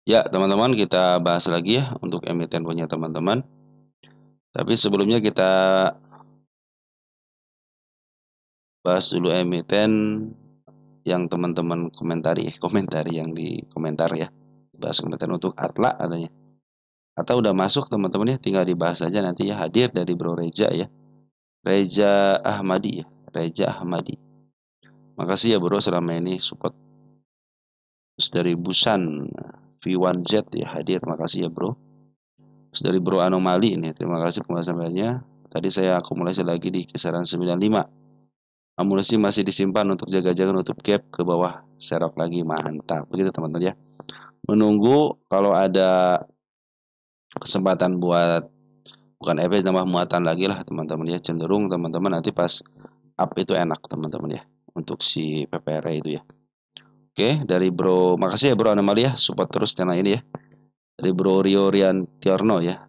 Ya, teman-teman, kita bahas lagi ya untuk emiten punya teman-teman. Tapi sebelumnya kita bahas dulu emiten yang teman-teman komentari yang di komentar ya. Bahas komentar untuk Atla adanya. Atau udah masuk teman-teman ya, tinggal dibahas aja nanti ya. Hadir dari Bro Reja ya. Reja Ahmadi ya. Reja Ahmadi. Makasih ya Bro selama ini support. Terus dari Busan V1Z ya hadir. Makasih ya Bro. Terus dari Bro Anomali ini, terima kasih pembahasannya. Tadi saya akumulasi lagi di kisaran 95. Amunisi masih disimpan untuk jaga-jaga nutup gap ke bawah serok lagi, mantap. Begitu teman-teman ya. Menunggu kalau ada kesempatan buat bukan efek tambah muatan lagi lah teman-teman ya. Cenderung teman-teman nanti pas up itu enak teman-teman ya. Untuk si PPR itu ya. Oke, dari Bro, makasih ya Bro Anomalia support terus channel ini ya. Dari Bro Rio Rian Tiorno ya.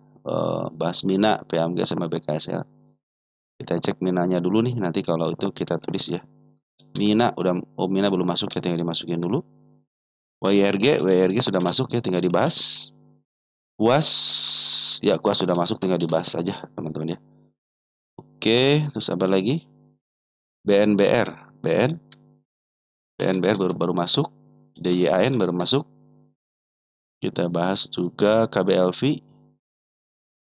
Bahas Mina, PMG sama BKSL. Kita cek minanya dulu nih, nanti kalau itu kita tulis ya. Mina udah, oh Mina belum masuk ya, tinggal dimasukin dulu. WRG sudah masuk ya, tinggal dibahas. Kuas, ya Kuas sudah masuk, tinggal dibahas saja teman-teman ya. Oke, terus apa lagi? BNBR, BNBR baru masuk. DYAN baru masuk. Kita bahas juga KBLV,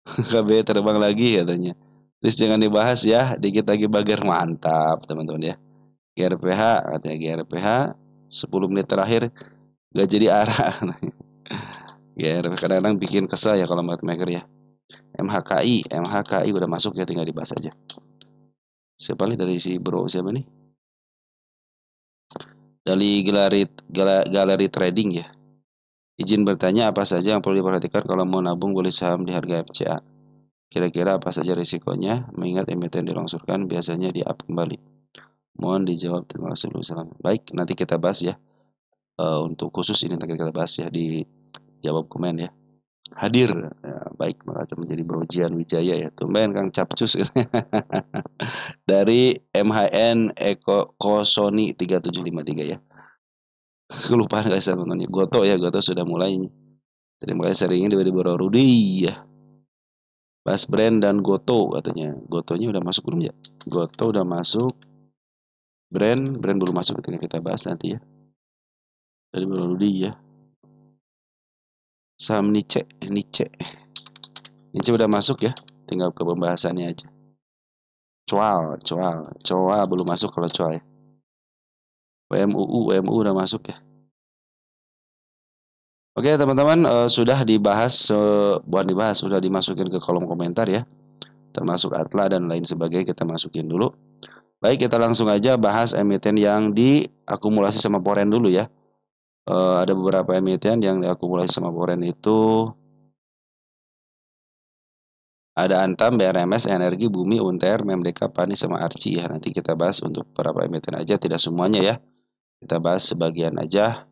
KB terbang lagi katanya. Terus jangan dibahas ya, dikit lagi bager mantap teman-teman ya. GRPH katanya GRPH 10 menit terakhir gak jadi arah. GRPH kadang-kadang bikin kesal ya kalau market maker ya. MHKI udah masuk ya, tinggal dibahas aja. Siapa nih dari si bro siapa nih? Dari galeri trading ya. Izin bertanya apa saja yang perlu diperhatikan kalau mau nabung beli saham di harga FCA. Kira-kira apa saja risikonya? Mengingat emiten dilongsorkan biasanya di up kembali. Mohon dijawab, terima kasih. Salam. Baik, nanti kita bahas ya. Untuk khusus ini nanti kita bahas ya di jawab komen ya. Hadir ya, baik, maka menjadi Brojian Wijaya ya, tumben Kang Capcus. Dari MHN Eko Kosoni 3753 ya. Kelupaan guys teman-teman. Goto ya, Goto sudah mulai. Terima kasih sharingnya dari Bro Rudi ya. Bas Brand dan Goto katanya. Gotonya udah masuk belum ya? Goto udah masuk. Brand belum masuk, ketika kita bahas nanti ya. Dari Bro Rudi ya. Saham Niche udah masuk ya. Tinggal ke pembahasannya aja. Coal belum masuk kalau coal ya. WMU udah masuk ya. Oke teman-teman, sudah dibahas, bukan dibahas, sudah dimasukin ke kolom komentar ya. Termasuk Atla dan lain sebagainya kita masukin dulu. Baik, kita langsung aja bahas emiten yang diakumulasi sama Poren dulu ya. Ada beberapa emiten yang diakumulasi sama Poren itu ada Antam, BRMS, Energi, Bumi, Unter, Memdeka, Pani, sama Arci ya. Nanti kita bahas untuk beberapa emiten aja, tidak semuanya ya. Kita bahas sebagian aja.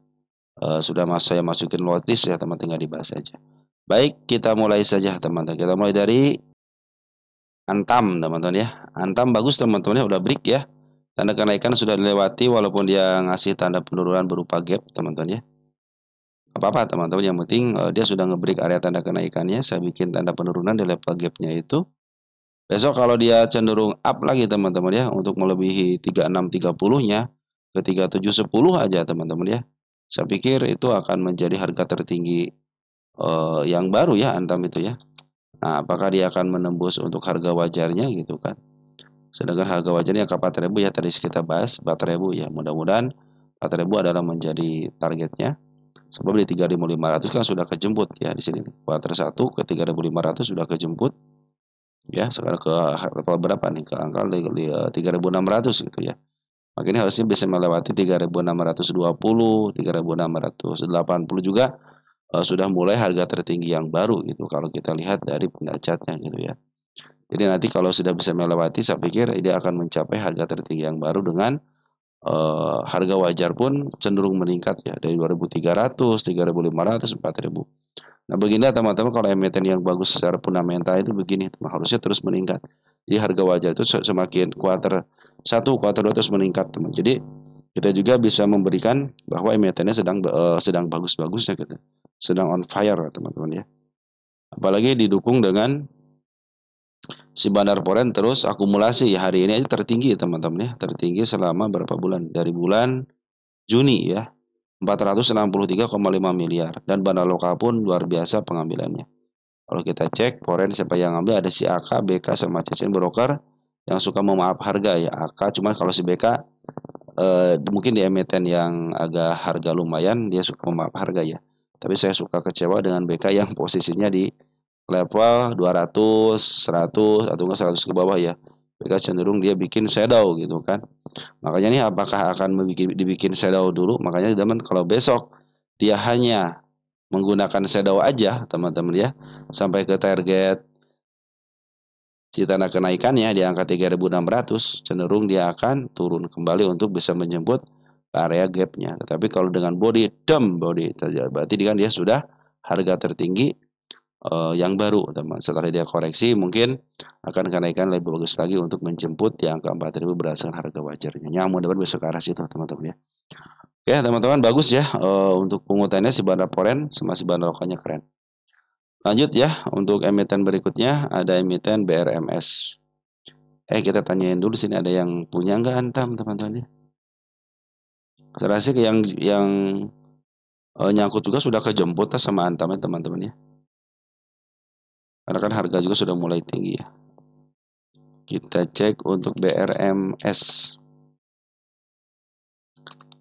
Sudah saya masukin notice ya teman, tinggal dibahas aja. Baik, kita mulai saja teman-teman. Kita mulai dari Antam teman-teman ya. Antam bagus teman-teman ya, udah break ya. Tanda kenaikan sudah dilewati walaupun dia ngasih tanda penurunan berupa gap teman-teman ya. Apa-apa teman-teman, yang penting dia sudah ngebreak area tanda kenaikannya. Saya bikin tanda penurunan di level gapnya itu. Besok kalau dia cenderung up lagi teman-teman ya, untuk melebihi 3630-nya ke 3710 aja teman-teman ya. Saya pikir itu akan menjadi harga tertinggi yang baru ya Antam itu ya. Nah, apakah dia akan menembus untuk harga wajarnya gitu kan. Sedangkan harga wajarnya ke 4.000 ya, tadi kita bahas 4.000 ya. Mudah-mudahan 4.000 adalah menjadi targetnya. Sebab di 3.500 kan sudah kejemput ya di sini. Kuartal 1 ke 3.500 sudah kejemput. Ya, sekarang ke level berapa nih? Ke angka 3.600 gitu ya. Makanya harusnya bisa melewati 3.620, 3.680 juga sudah mulai harga tertinggi yang baru gitu kalau kita lihat dari pendacatnya gitu ya. Jadi nanti kalau sudah bisa melewati, saya pikir dia akan mencapai harga tertinggi yang baru dengan harga wajar pun cenderung meningkat ya dari 2.300, 3.500, 4.000. Nah beginilah teman-teman, kalau emiten yang bagus secara fundamental itu begini, harusnya terus meningkat. Jadi harga wajar itu semakin kuartal 1, kuartal 2 terus meningkat teman. Jadi kita juga bisa memberikan bahwa emitennya sedang bagus-bagusnya gitu. sedang on fire teman-teman ya. Apalagi didukung dengan si Bandar Poren terus akumulasi ya, hari ini aja tertinggi teman-teman ya, tertinggi selama berapa bulan, dari bulan Juni ya, 463,5 miliar, dan Bandar Lokal pun luar biasa pengambilannya. Kalau kita cek Poren siapa yang ngambil, ada si AK, BK sama CCN broker yang suka memaaf harga ya. AK cuman kalau si BK mungkin di emiten yang agak harga lumayan dia suka memaaf harga ya. Tapi saya suka kecewa dengan BK yang posisinya di level 200, 100 atau enggak 100 ke bawah ya. BK cenderung dia bikin shadow gitu kan. Makanya nih apakah akan dibikin shadow dulu? Makanya teman kalau besok dia hanya menggunakan shadow aja teman-teman ya, sampai ke target di tanda kenaikannya di angka 3.600, cenderung dia akan turun kembali untuk bisa menjemput area gapnya. Tetapi kalau dengan body berarti dia sudah harga tertinggi yang baru teman. Setelah dia koreksi mungkin akan kenaikan lebih bagus lagi untuk menjemput di angka 4.000 berdasarkan harga wajarnya. Yang mudah-mudahan besok ke arah situ teman-teman ya. Oke teman-teman, bagus ya untuk pungutannya si Bandar Poren sama si Bandar Lokalnya keren. Lanjut ya, untuk emiten berikutnya ada emiten BRMS. Kita tanyain dulu sini, ada yang punya nggak Antam teman-teman ya? Saya rasa yang nyangkut juga sudah kejemput sama Antam ya teman-teman ya. Karena kan harga juga sudah mulai tinggi ya. Kita cek untuk BRMS.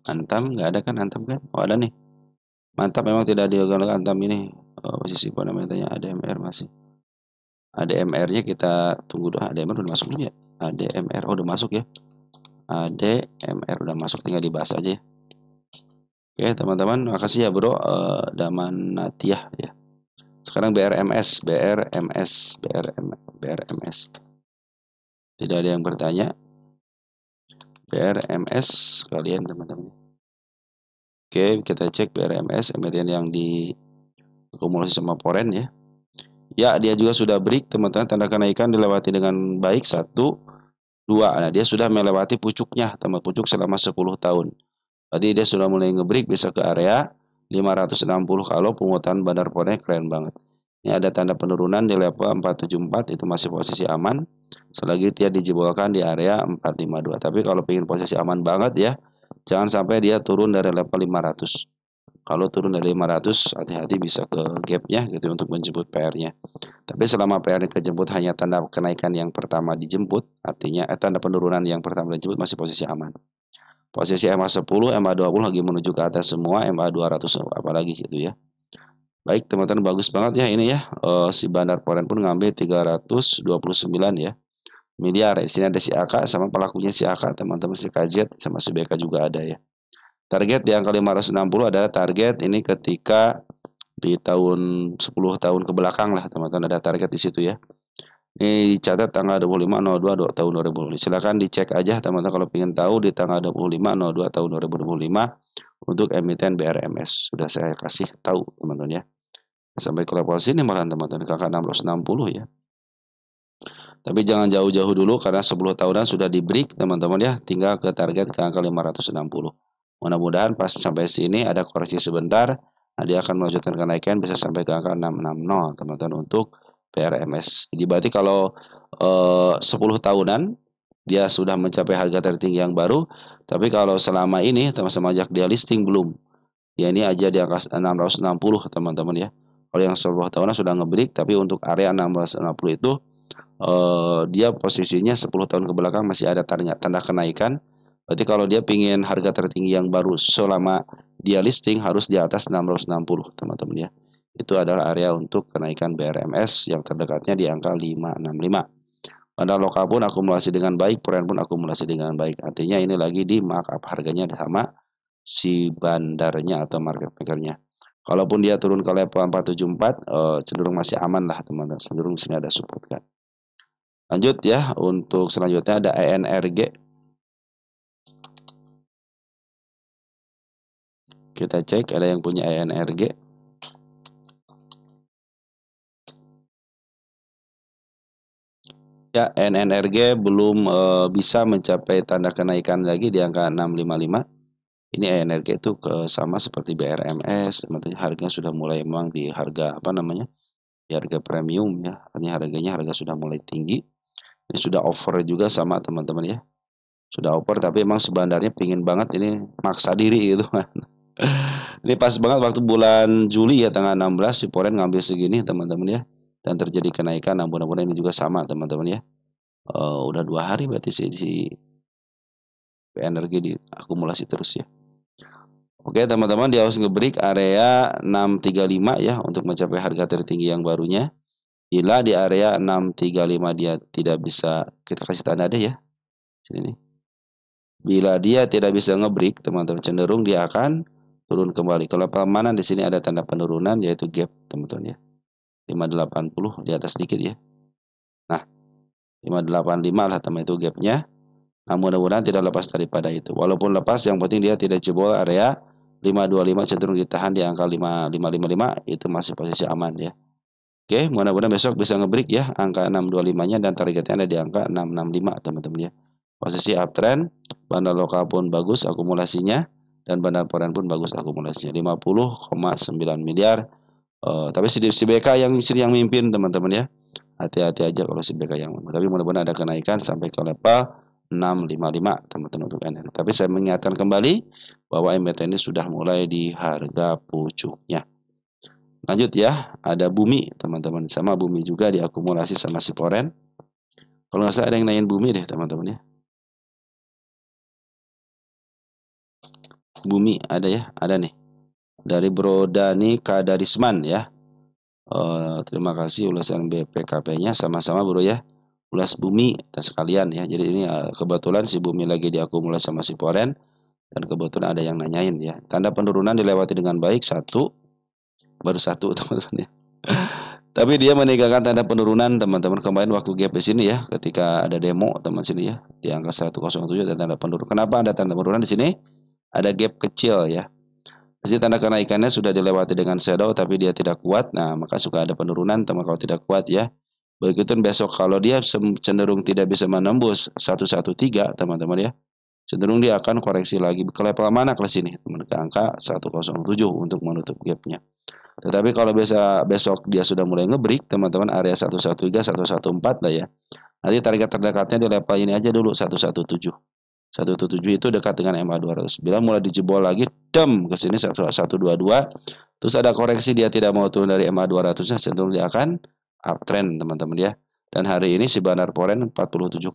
Antam nggak ada kan Antam kan? Oh ada nih. Mantap, memang tidak digagal Antam ini. Posisi fundamentanya ADMR masih. ADMR-nya kita tunggu dulu. ADMR udah masuk belum ya? ADMR udah masuk ya. ADMR udah masuk, tinggal dibahas aja ya. Oke teman-teman, makasih ya bro, Daman Natiah ya. Sekarang BRMS. Tidak ada yang bertanya. BRMS kalian teman-teman. Oke, kita cek BRMS emiten yang diakumulasi sama Poren ya. Ya, dia juga sudah break teman-teman, tanda kenaikan dilewati dengan baik 1, 2. Nah, dia sudah melewati pucuknya, teman pucuk selama 10 tahun. Berarti dia sudah mulai ngebreak bisa ke area 560 kalau pungutan Bandar Poren keren banget. Ini ada tanda penurunan di level 474, itu masih posisi aman. Selagi dia dijebolkan di area 452. Tapi kalau ingin posisi aman banget ya, jangan sampai dia turun dari level 500. Kalau turun dari 500, hati-hati bisa ke gapnya gitu untuk menjemput PR-nya. Tapi selama PR kejemput hanya tanda kenaikan yang pertama dijemput, artinya tanda penurunan yang pertama dijemput masih posisi aman. Posisi MA10, MA20 lagi menuju ke atas semua, MA200 apalagi gitu ya. Baik teman-teman, bagus banget ya ini ya. Si Bandar Poren pun ngambil 329 ya miliar. Di sini ada si AK sama pelakunya si AK, teman-teman, si KZ sama si BK juga ada ya. Target di angka 560 adalah target ini ketika di tahun 10 tahun ke belakang lah teman-teman, ada target di situ ya. Ini dicatat tanggal 25/02 tahun 2020. Silakan dicek aja teman-teman kalau ingin tahu di tanggal 25/02 tahun 2025 untuk emiten BRMS. Sudah saya kasih tahu teman-teman ya. Sampai ke level sini malah teman-teman, ke angka 660 ya. Tapi jangan jauh-jauh dulu karena 10 tahunan sudah di break teman-teman ya. Tinggal ke target ke angka 560. Mudah-mudahan pas sampai sini ada koreksi sebentar. Nah, dia akan melanjutkan kenaikan bisa sampai ke angka 660 teman-teman untuk PRMS. Jadi berarti kalau 10 tahunan dia sudah mencapai harga tertinggi yang baru. Tapi kalau selama ini teman-teman sejak dia listing belum. Ya ini aja di angka 660 teman-teman ya. Kalau yang 10 tahunan sudah ngebreak, tapi untuk area 660 itu dia posisinya 10 tahun ke belakang masih ada tanda kenaikan. Berarti kalau dia pingin harga tertinggi yang baru selama dia listing harus di atas 660 teman-teman ya. Itu adalah area untuk kenaikan BRMS yang terdekatnya di angka 565. Bandar Lokal pun akumulasi dengan baik, Poren pun akumulasi dengan baik. Artinya ini lagi di markup harganya sama si bandarnya atau market makernya. Kalaupun dia turun ke level 474, cenderung masih aman lah teman-teman. Cenderung sini ada support kan. Lanjut ya, untuk selanjutnya ada ENRG. Kita cek ada yang punya ENRG. Ya, ENRG belum bisa mencapai tanda kenaikan lagi di angka 655. Ini energi itu sama seperti BRMS, teman-teman. Harganya sudah mulai memang di harga apa namanya? Di harga premium ya. Artinya harga sudah mulai tinggi. Ini sudah over juga sama teman-teman ya. Sudah over tapi emang sebenarnya pingin banget ini maksa diri gitu kan. Ini pas banget waktu bulan Juli ya tanggal 16 si Poren ngambil segini teman-teman ya. Dan terjadi kenaikan. Nah, mudah-mudahan ini juga sama teman-teman ya. Udah 2 hari berarti si energi diakumulasi terus ya. Oke teman-teman, dia harus ngebreak area 635 ya untuk mencapai harga tertinggi yang barunya. Bila di area 635 dia tidak bisa, kita kasih tanda deh ya. Sini nih. Bila dia tidak bisa ngebreak, teman-teman, cenderung dia akan turun kembali. Kalau pelemahan di sini ada tanda penurunan yaitu gap, teman-teman ya. 580 di atas sedikit ya. Nah, 585 lah teman itu gapnya. Nah, mudah-mudahan tidak lepas daripada itu. Walaupun lepas, yang penting dia tidak jebol area 525, cenderung ditahan di angka 5555, itu masih posisi aman ya. Oke, mudah-mudahan besok bisa ngebreak ya angka 625-nya dan targetnya ada di angka 665 teman-teman ya. Posisi uptrend, bandar lokal pun bagus akumulasinya dan bandar foreign pun bagus akumulasinya 50,9 miliar. Tapi si BK yang mimpin teman-teman ya. Hati-hati aja kalau si BK yang mimpin. Tapi mudah-mudahan ada kenaikan sampai ke level 655 teman-teman untuk energi. Tapi saya mengingatkan kembali bahwa MBT ini sudah mulai di harga pucuknya. Lanjut ya, ada bumi teman-teman. Sama bumi juga diakumulasi sama si Poren. Kalau nggak salah ada yang nanyain bumi deh teman-teman ya. Bumi ada ya, ada nih. Dari Bro Dani Kadarisman ya. Terima kasih ulasan BPKP-nya sama-sama Bro ya. Ulas bumi dan sekalian ya. Jadi ini kebetulan si bumi lagi diakumulasi sama si Poren. Dan kebetulan ada yang nanyain ya. Tanda penurunan dilewati dengan baik satu. Baru satu teman-teman ya. Tapi dia meninggalkan tanda penurunan teman-teman kemarin waktu gap di sini ya, ketika ada demo teman sini ya di angka 107 ada tanda penurunan. Kenapa ada tanda penurunan di sini? Ada gap kecil ya. Jadi tanda kenaikannya sudah dilewati dengan shadow tapi dia tidak kuat. Nah, maka suka ada penurunan teman kalau tidak kuat ya. Begitu besok kalau dia cenderung tidak bisa menembus 113 teman-teman ya. Cenderung dia akan koreksi lagi ke level mana ke sini teman ke angka 107 untuk menutup gapnya. Tetapi kalau besok dia sudah mulai ngebreak teman-teman area 113 114 lah ya. Nanti target terdekatnya di level ini aja dulu 117. 117 itu dekat dengan MA200. Bila mulai dijebol lagi dem ke sini 122 terus ada koreksi dia tidak mau turun dari MA200-nya cenderung dia akan uptrend teman-teman ya. Dan hari ini si Bandar Poren 47,5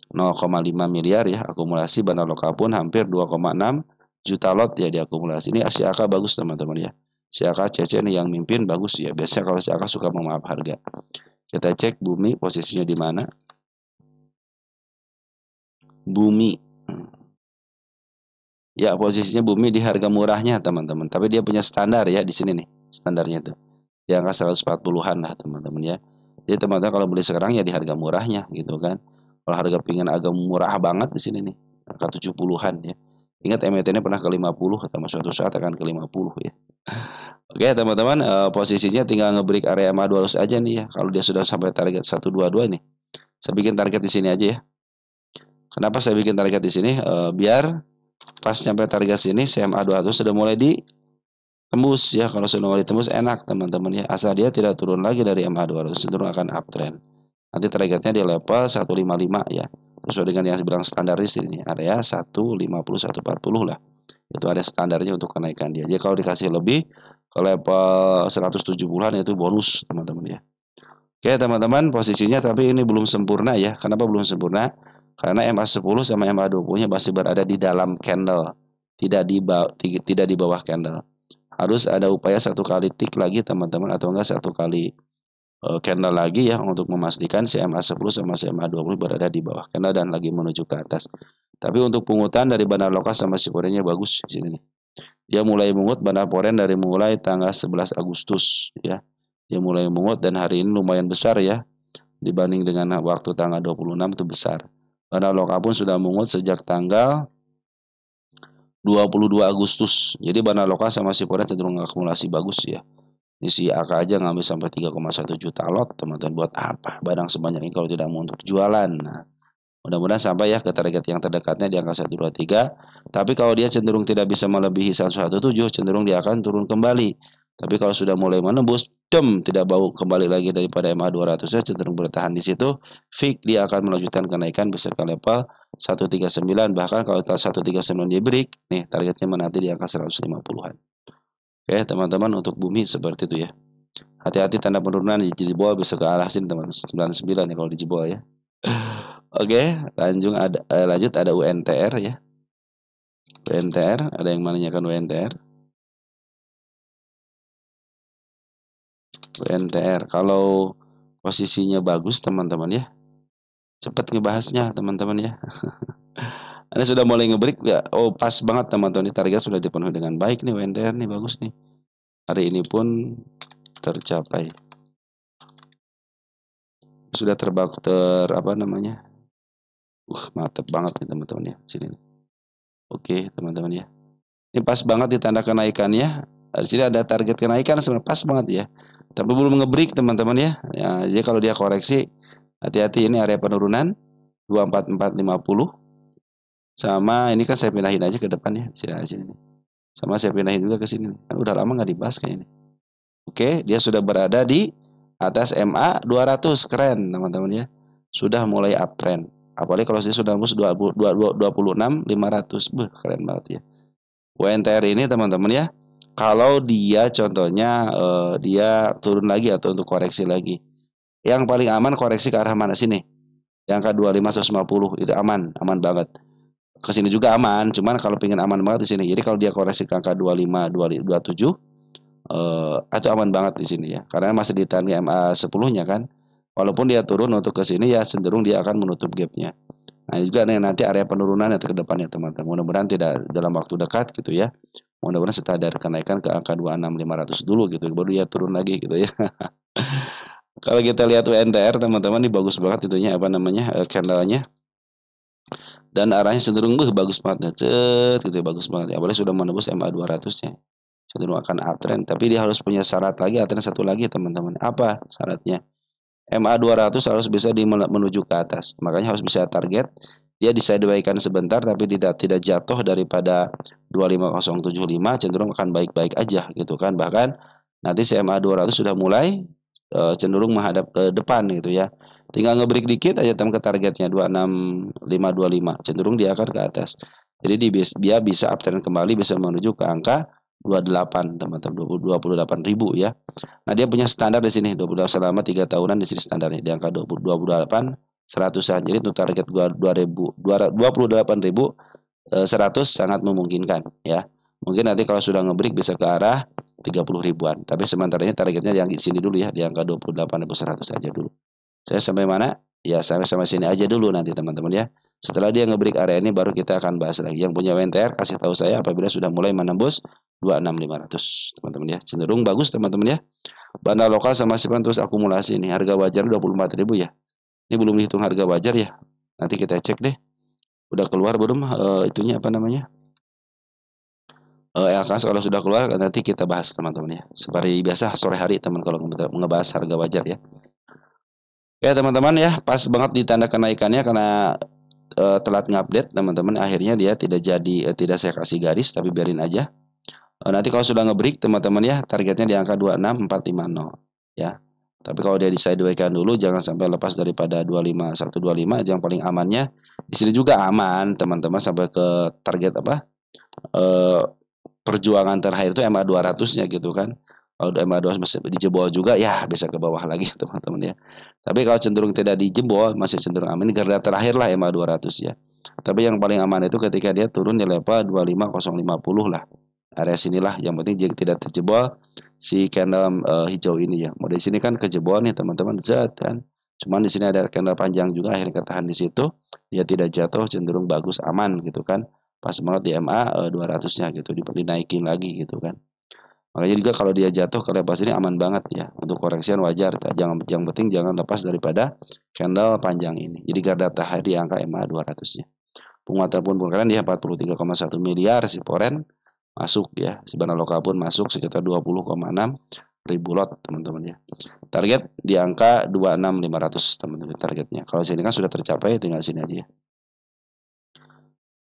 0,5 miliar ya akumulasi, bandar lokal pun hampir 2,6 juta lot ya diakumulasi. Ini ASIAK bagus teman-teman ya. ASIAK CC nih yang mimpin bagus ya. Biasanya kalau ASIAK suka memaaf harga. Kita cek bumi posisinya di mana. Bumi. Ya, posisinya bumi di harga murahnya teman-teman. Tapi dia punya standar ya di sini nih. Standarnya tuh. Di angka 140-an lah teman-teman ya. Jadi teman-teman kalau beli sekarang ya di harga murahnya gitu kan. Kalau harga pingin agak murah banget di sini nih. Angka 70-an ya. Ingat MT-nya pernah ke 50 atau suatu saat akan ke 50 ya. Oke teman-teman, posisinya tinggal ngebreak area MA200 aja nih ya. Kalau dia sudah sampai target 122 nih. Saya bikin target di sini aja ya. Kenapa saya bikin target di sini? Biar pas sampai target sini CMA 200 sudah mulai ditembus ya. Kalau sudah mulai ditembus enak teman-teman ya. Asal dia tidak turun lagi dari MA 200 cenderung akan uptrend. Nanti targetnya di level 155 ya. Sesuai dengan yang bilang standar di sini area 150 140 lah. Itu ada standarnya untuk kenaikan dia. Jadi kalau dikasih lebih ke level 170-an itu bonus teman-teman ya. Oke teman-teman, posisinya tapi ini belum sempurna ya. Kenapa belum sempurna? Karena MA10 sama MA20-nya masih berada di dalam candle, tidak di bawah candle. Harus ada upaya satu kali tick lagi teman-teman atau enggak satu kali candle lagi ya untuk memastikan si MA10 sama si MA20 berada di bawah candle dan lagi menuju ke atas. Tapi untuk pungutan dari bandar lokal sama si Porennya bagus di sini nih. Dia mulai mungut bandar Poren dari mulai tanggal 11 Agustus ya. Dia mulai mungut dan hari ini lumayan besar ya. Dibanding dengan waktu tanggal 26 itu besar. Bandar lokal pun sudah mungut sejak tanggal 22 Agustus. Jadi bandar lokal sama si Poren cenderung akumulasi bagus ya. Ini si AK aja ngambil sampai 3,1 juta lot teman-teman. Buat apa barang sebanyak ini kalau tidak mau untuk jualan. Nah, Mudah-mudahan sampai ya ke target yang terdekatnya di angka 123. Tapi kalau dia cenderung tidak bisa melebihi 117, cenderung dia akan turun kembali. Tapi kalau sudah mulai menembus, tidak bau kembali lagi daripada MA 200-nya, cenderung bertahan di situ, fix dia akan melanjutkan kenaikan bisa ke level 139. Bahkan kalau 139 di break, nih targetnya menanti di angka 150-an. Oke, teman-teman, untuk bumi seperti itu ya. Hati-hati tanda penurunan di jebol bisa ke arah sini teman 99 ya kalau dijebol ya. Oke, lanjut ada UNTR ya. UNTR, ada yang menanyakan UNTR. UNTR kalau posisinya bagus teman-teman ya. Cepat ngebahasnya teman-teman ya. Anda sudah mulai ngebreak ya. Oh, pas banget teman-teman, target sudah dipenuhi dengan baik nih UNTR nih, bagus nih. Hari ini pun tercapai. Sudah apa namanya? Mantep banget nih teman-teman ya sini. Oke, teman-teman ya. Ini pas banget di tanda kenaikannya. Di sini ada target kenaikan sebenarnya pas banget ya. Tapi belum ngebreak teman-teman ya. Ya, jadi kalau dia koreksi, hati-hati ini area penurunan 24450. Sama ini kan saya pindahin aja ke depan ya. Sini. Sama saya pindahin juga ke sini. Kan udah lama nggak dibahas kayaknya. Oke, dia sudah berada di atas MA 200. Keren teman-teman ya. Sudah mulai uptrend. Apalagi kalau saya sudah nembus 26.500. Keren banget ya. UNTR ini teman-teman ya, kalau dia contohnya dia turun lagi atau untuk koreksi lagi, yang paling aman koreksi ke arah mana sini? Yang ke 2550 itu aman banget. Ke sini juga aman, cuman kalau pengen aman banget di sini. Jadi kalau dia koreksi ke angka 25 27 itu aman banget di sini ya. Karena masih di tahan MA 10-nya kan. Walaupun dia turun untuk ke sini ya cenderung dia akan menutup gapnya. Nah, juga nanti area penurunan itu ke depannya teman-teman. Mudah-mudahan tidak dalam waktu dekat gitu ya. Mudah-mudahan setelah dari kenaikan ke angka 26.500 dulu gitu, baru dia turun lagi gitu ya. Kalau kita lihat UNTR teman-teman, ini bagus banget itunya apa namanya candlenya. Dan arahnya cenderung bagus banget, cet gitu, bagus banget. Ya, apalagi sudah menembus MA 200-nya. Cenderung akan uptrend, tapi dia harus punya syarat lagi, uptrend satu lagi teman-teman. Apa syaratnya? MA 200 harus bisa menuju ke atas. Makanya harus bisa target. Dia disidewaykan sebentar tapi tidak jatuh daripada 25075, cenderung akan baik-baik aja gitu kan. Bahkan nanti CMA 200 sudah mulai cenderung menghadap ke depan gitu ya. Tinggal ngebreak dikit aja ke targetnya 26525, cenderung dia akan ke atas. Jadi dia bisa uptrend kembali, bisa menuju ke angka 28 teman-teman, 28.000 ya. Nah, dia punya standar di sini 28 selama 3 tahunan di sini standarnya di angka 28 100-an. Jadi untuk target 28.100 sangat memungkinkan ya. Mungkin nanti kalau sudah ngebreak bisa ke arah 30 ribuan. Tapi sementara ini targetnya yang di sini dulu ya, di angka 28.100 aja dulu. Saya sampai mana? Ya, sampai sini aja dulu nanti teman-teman ya. Setelah dia ngebreak area ini baru kita akan bahas lagi. Yang punya WNTR kasih tahu saya apabila sudah mulai menembus 26.500 teman-teman ya. Cenderung bagus teman-teman ya. Bandar lokal sama sipan terus akumulasi nih. Harga wajar 24.000 ya. Ini belum dihitung harga wajar ya. Nanti kita cek deh. Udah keluar belum itunya apa namanya? LKS kalau sudah keluar nanti kita bahas teman-teman ya. Seperti biasa sore hari teman kalau ngebahas harga wajar ya. Ya teman-teman ya, pas banget di tanda kenaikannya karena telat ngupdate teman-teman, akhirnya dia tidak jadi tidak saya kasih garis tapi biarin aja. Nanti kalau sudah ngebreak teman-teman ya, targetnya di angka 26450 ya. Tapi kalau dia di-sidewaykan dulu jangan sampai lepas daripada 25125, yang paling amannya di sini juga aman teman-teman sampai ke target apa? Eh, perjuangan terakhir itu MA 200-nya gitu kan. Kalau MA 200 masih dijebol juga ya bisa ke bawah lagi teman-teman ya. Tapi kalau cenderung tidak dijebol masih cenderung aman. Ini garda terakhir lah MA 200 ya. Tapi yang paling aman itu ketika dia turun di level 25050 lah. Area sinilah yang penting jika tidak terjebol si candle hijau ini ya. Mau di sini kan kejebol nih teman-teman zat kan. Cuman di sini ada candle panjang juga akhirnya ketahan di situ. Dia tidak jatuh cenderung bagus aman gitu kan. Pas banget di MA 200-nya gitu dinaikin lagi gitu kan. Makanya juga kalau dia jatuh ke level ini aman banget ya. Untuk koreksian wajar. Jangan yang penting jangan lepas daripada candle panjang ini. Jadi garda tahan di angka MA 200-nya. Penguatan pun kalian dia 43,1 miliar si Poren masuk ya. Si Bandar Lokal pun masuk sekitar 20,6. ribu lot teman-teman ya. Target di angka 26.500 teman-teman targetnya. Kalau sini kan sudah tercapai, tinggal sini aja ya.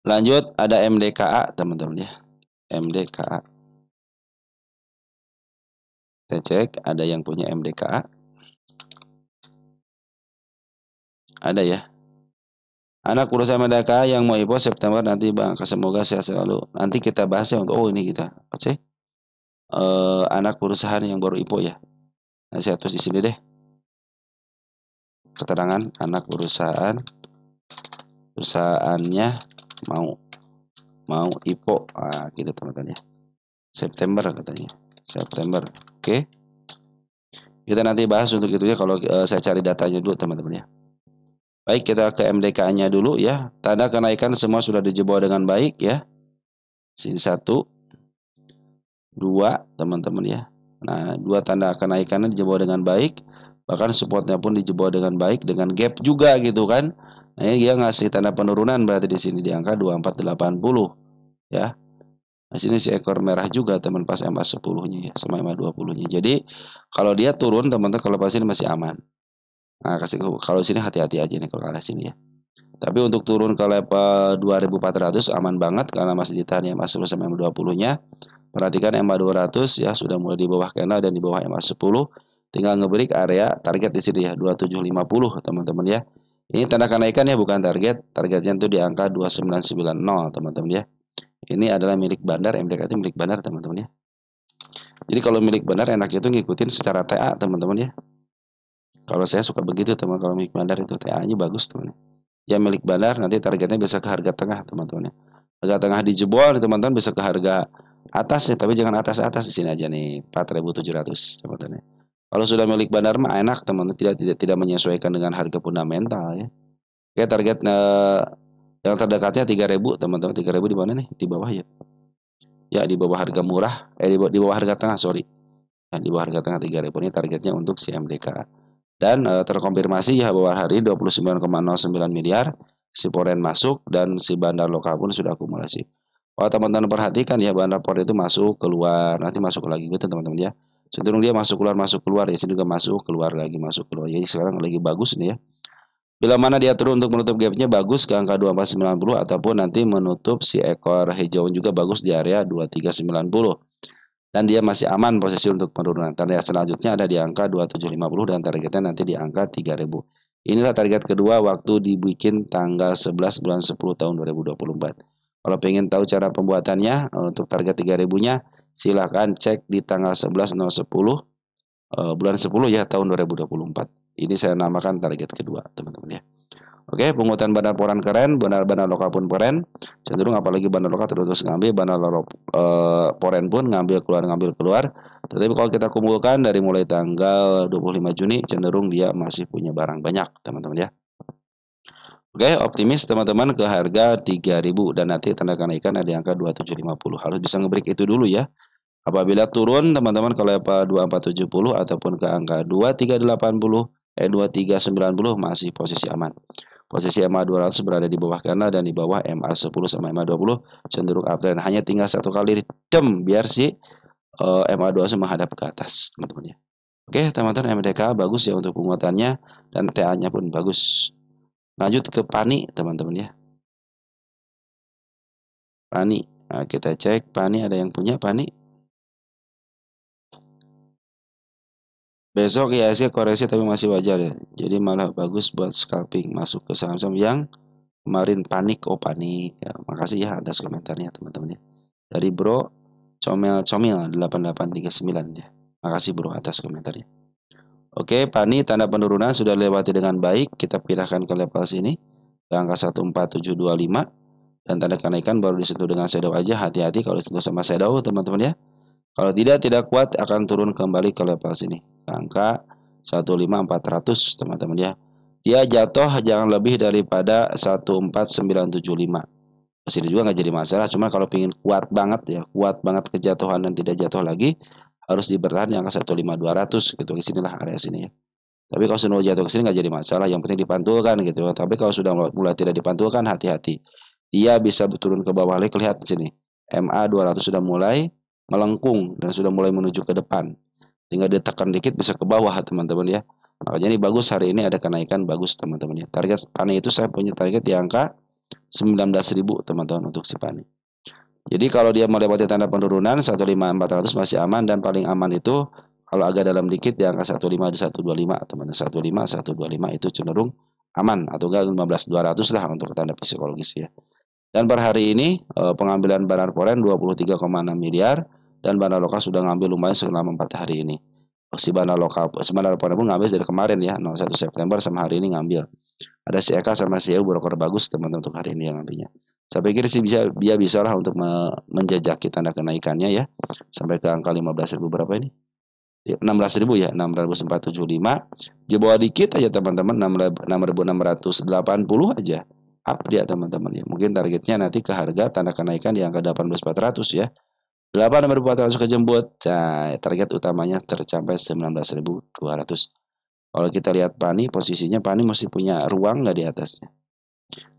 Lanjut ada MDKA teman-teman ya. MDKA. Kita cek ada yang punya MDKA. Ada ya. Anak urusan MDKA yang mau IPO September nanti Bang, semoga sehat selalu. Nanti kita bahas ya untuk ini kita. Oke. Anak perusahaan yang baru IPO ya. Nah, saya tulis di sini deh. Keterangan anak perusahaannya mau IPO. Ah, gitu teman-teman ya. September katanya. September. Oke. Kita nanti bahas untuk itu ya kalau saya cari datanya dulu teman-teman ya. Baik, kita ke MDK-nya dulu ya. Tanda kenaikan semua sudah dijebol dengan baik ya. Sini 1, 2 teman-teman ya. Nah, 2 tanda kenaikannya dijebol dengan baik. Bahkan supportnya pun dijebol dengan baik dengan gap juga gitu kan. Nah, ini dia ngasih tanda penurunan berarti di sini di angka 2480 ya. Nah, sini si ekor merah juga teman pas MA 10-nya ya sama MA 20-nya. Jadi kalau dia turun teman-teman kalau pas ini masih aman. Nah, kalau sini hati-hati aja nih kalau arah sini ya. Tapi untuk turun ke level 2400 aman banget karena masih ditahan MA 10 sama MA 20-nya. Perhatikan MA 200 ya sudah mulai di bawah candle dan di bawah MA 10. Tinggal ngebreak area target di sini ya 2750 teman-teman ya. Ini tanda kenaikan ya bukan target. Targetnya itu di angka 2990 teman-teman ya. Ini adalah milik bandar, MDK itu milik bandar teman-teman ya. Jadi kalau milik bandar enak itu ngikutin secara TA teman-teman ya. Kalau saya suka begitu teman, kalau milik bandar itu TA-nya bagus teman. Ya milik bandar nanti targetnya bisa ke harga tengah teman-teman ya. Harga tengah dijebol teman-teman bisa ke harga atas ya, tapi jangan atas-atas di sini aja nih 4.700 teman-teman ya. Kalau sudah milik bandar mah enak teman-teman, tidak menyesuaikan dengan harga fundamental ya. Oke, target yang terdekatnya 3.000 teman-teman. 3.000 di mana nih? Di bawah ya. Ya di bawah harga murah, di bawah harga tengah sorry. Nah, di bawah harga tengah 3.000 ini targetnya untuk si MDK. Dan terkonfirmasi ya bahwa hari 29,09 miliar si Poren masuk dan si bandar lokal pun sudah akumulasi. Kalau teman-teman perhatikan ya bandar Poren itu masuk keluar nanti masuk lagi gitu teman-teman ya. Cenderung dia masuk keluar ya sini juga masuk keluar lagi masuk keluar. Jadi sekarang lagi bagus nih ya. Bila mana dia turun untuk menutup gapnya bagus ke angka 2490 ataupun nanti menutup si ekor hijau juga bagus di area 2390. Dan dia masih aman posisi untuk penurunan. Target selanjutnya ada di angka 2750 dan targetnya nanti di angka 3000. Inilah target kedua waktu dibikin tanggal 11 bulan 10 tahun 2024. Kalau pengen tahu cara pembuatannya untuk target 3000-nya silahkan cek di tanggal 11.10 bulan 10 ya tahun 2024. Ini saya namakan target kedua teman-teman ya. Oke, penguatan bandar poran keren, bandar lokal pun keren. Cenderung apalagi bandar lokal terus ngambil, bandar poren pun ngambil keluar. Tetapi kalau kita kumpulkan dari mulai tanggal 25 Juni cenderung dia masih punya barang banyak, teman-teman ya. Oke, optimis teman-teman ke harga 3.000 dan nanti tanda kenaikan ada di angka 2750. Harus bisa ngebreak itu dulu ya. Apabila turun teman-teman ke level 2470 ataupun ke angka 2380, 2390 masih posisi aman. Posisi MA 200 berada di bawah kanan dan di bawah MA 10 sama MA 20 cenderung uptrend. Hanya tinggal satu kali dem biar si MA 200 menghadap ke atas, teman-teman ya. Oke, teman-teman MDK bagus ya untuk penguatannya dan TA-nya pun bagus. Lanjut ke PANI, teman-teman ya. PANI. Nah, kita cek PANI ada yang punya PANI. Besok IHSG koreksi tapi masih wajar ya. Jadi malah bagus buat scalping masuk ke saham-saham yang kemarin panik. Oh panik ya, makasih ya atas komentarnya teman-teman ya. Dari bro comel 8839 ya. Makasih bro atas komentarnya. Oke, PANI tanda penurunan sudah lewati dengan baik. Kita pindahkan ke level sini ke angka 14725 dan tanda kenaikan baru disentuh dengan shadow aja. Hati-hati kalau disentuh sama shadow teman-teman ya. Kalau tidak kuat akan turun kembali ke level sini ke angka 15400 teman-teman ya. Dia jatuh jangan lebih daripada 14975. Sini juga nggak jadi masalah, cuma kalau ingin kuat banget ya, kuat banget kejatuhan dan tidak jatuh lagi harus dibertahan yang angka 15200 gitu. Di sinilah area sini ya. Tapi kalau sudah jatuh ke sini nggak jadi masalah, yang penting dipantulkan gitu. Tapi kalau sudah mulai tidak dipantulkan hati-hati. Dia bisa turun ke bawah lagi, lihat di sini. MA 200 sudah mulai melengkung dan sudah mulai menuju ke depan. tinggal ditekan dikit bisa ke bawah teman-teman ya. Makanya ini bagus, hari ini ada kenaikan bagus teman-teman ya. Target PANI itu saya punya target di angka 19.000 teman-teman untuk si PANI. Jadi kalau dia melewati tanda penurunan 15400 masih aman, dan paling aman itu kalau agak dalam dikit di angka 15125 teman-teman. 15125 itu cenderung aman, atau enggak 15200 lah untuk tanda psikologis ya. Dan per hari ini pengambilan Banar Foreign 23,6 miliar, dan Banar Lokal sudah ngambil lumayan selama 4 hari ini. Si Banar Lokal, Banar Foreign pun ngambil dari kemarin ya, 1 September sama hari ini ngambil. Ada si Eka sama si EU broker bagus teman-teman untuk hari ini yang ngambilnya. Saya pikir sih dia bisa lah untuk menjajaki tanda kenaikannya ya, sampai ke angka 15.000 berapa ini? 16.000 ya, 16.475. Jebol dikit aja teman-teman, 6.680 aja. Up dia teman-teman ya. Mungkin targetnya nanti ke harga tanda kenaikan di angka 18.400 ya. 8.400 kejembut. Nah, target utamanya tercapai 19.200. Kalau kita lihat PANI, posisinya PANI masih punya ruang nggak di atasnya?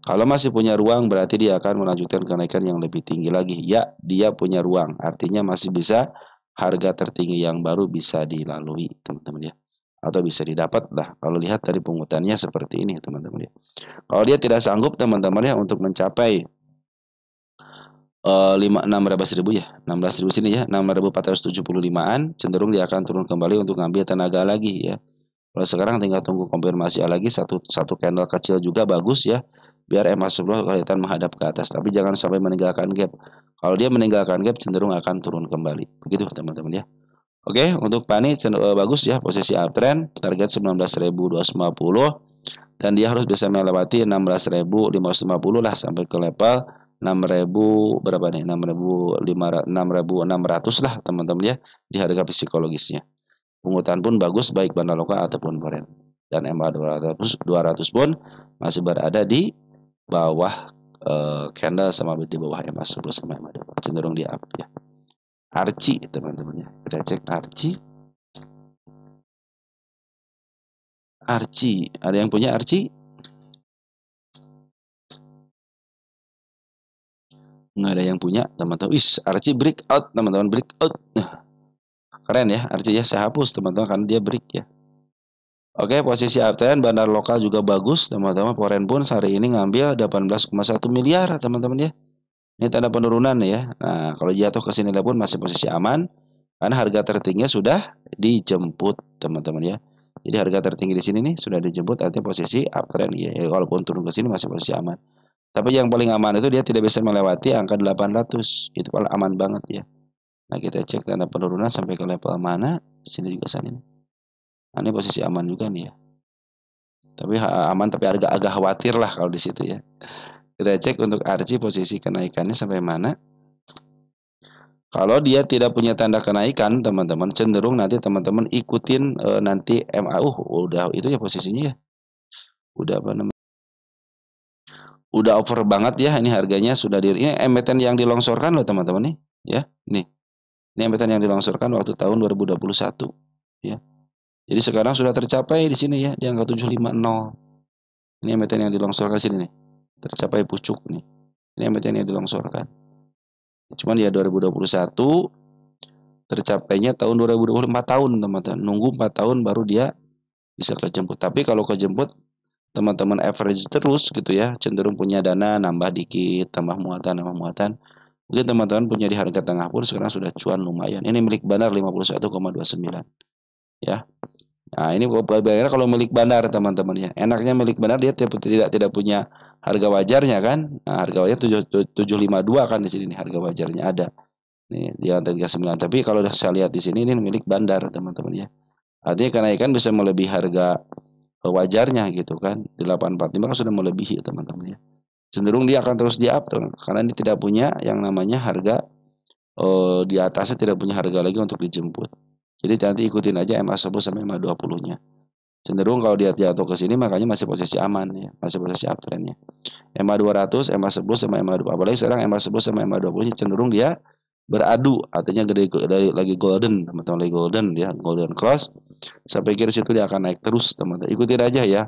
Kalau masih punya ruang, berarti dia akan melanjutkan kenaikan yang lebih tinggi lagi. Ya, dia punya ruang. Artinya masih bisa harga tertinggi yang baru bisa dilalui, teman-teman ya. Atau bisa didapat lah. Kalau lihat dari pungutannya seperti ini, teman-teman ya. Kalau dia tidak sanggup, teman-teman ya, untuk mencapai 6 berapa ribu ya? 16.000 sini ya. 6.475-an, cenderung dia akan turun kembali untuk ngambil tenaga lagi ya. Kalau sekarang tinggal tunggu konfirmasi lagi, satu candle kecil juga bagus ya, biar MA10 kelihatan menghadap ke atas, tapi jangan sampai meninggalkan gap. Kalau dia meninggalkan gap, cenderung akan turun kembali. Begitu teman-teman ya. Oke, untuk PANI bagus ya, posisi uptrend, target 19.250, dan dia harus bisa melewati 16.550 lah sampai ke level 6.000 berapa nih? 6.600 lah teman-teman ya, di harga psikologisnya. Pungutan pun bagus baik Banar Lokal ataupun foreign. Dan MA 200 pun masih berada di bawah candle sama di bawah MA 10 sama MA 20. Cenderung di up ya. Arci teman-teman ya. Kita cek Arci. Arci, ada yang punya Arci? Nggak ada yang punya teman-teman. Wis, Arci breakout teman-teman, breakout. Keren ya Arci ya, saya hapus teman-teman karena dia break ya. Oke, posisi uptrend Banar Lokal juga bagus teman-teman. Foreign pun hari ini ngambil 18,1 miliar teman-teman ya. Ini tanda penurunan ya. Nah, kalau jatuh ke sini pun masih posisi aman karena harga tertingginya sudah dijemput teman-teman ya. Jadi harga tertinggi di sini nih sudah dijemput, artinya posisi uptrend ya. Walaupun turun ke sini masih posisi aman. Tapi yang paling aman itu dia tidak bisa melewati angka 800. Itu paling aman banget ya. Nah, kita cek tanda penurunan sampai ke level mana. Sini juga sana ini. Nah, ini posisi aman juga nih ya. Tapi aman, tapi agak khawatir lah kalau di situ ya. Kita cek untuk Arci posisi kenaikannya sampai mana. Kalau dia tidak punya tanda kenaikan, teman-teman, cenderung nanti teman-teman ikutin nanti MAU. Udah itu ya posisinya ya. Udah apa namanya? Udah over banget ya, ini harganya sudah ini emiten yang dilongsorkan loh teman-teman nih ya. Nih. Ini emiten yang dilongsorkan waktu tahun 2021 ya. Jadi sekarang sudah tercapai di sini ya, di angka 750. Ini emiten yang dilongsorkan sini nih. Tercapai pucuk nih. Ini emiten yang dilongsorkan. Cuman ya 2021 tercapainya tahun 2024 tahun teman-teman. Nunggu 4 tahun baru dia bisa kejemput. Tapi kalau kejemput teman-teman average terus gitu ya, cenderung punya dana nambah dikit, tambah muatan, nambah muatan. Mungkin teman-teman punya di harga tengah pun sekarang sudah cuan lumayan. Ini milik Banar 51,29 ya. Nah, ini bayarnya kalau milik Banar teman-teman ya. Enaknya milik Banar dia tidak punya harga wajarnya kan. Nah, harga wajar 752 kan di sini nih harga wajarnya ada. Nih di lantai 39. Tapi kalau saya lihat di sini ini milik Bandar teman-teman ya. Artinya kenaikan bisa melebihi harga wajarnya gitu kan. Di 845 kan sudah melebihi teman-teman ya. Cenderung dia akan terus di up karena ini tidak punya yang namanya harga di atasnya, tidak punya harga lagi untuk dijemput. Jadi nanti ikutin aja MA10 sampai MA20-nya. Cenderung kalau dia jatuh ke sini makanya masih posisi aman ya, masih posisi uptrendnya. MA200, MA10 sama MA20. Apalagi sekarang MA10 sama MA20 cenderung dia beradu, artinya lagi golden, teman-teman, lagi golden ya, golden cross. Saya pikir situ dia akan naik terus, teman-teman. Ikutin aja ya.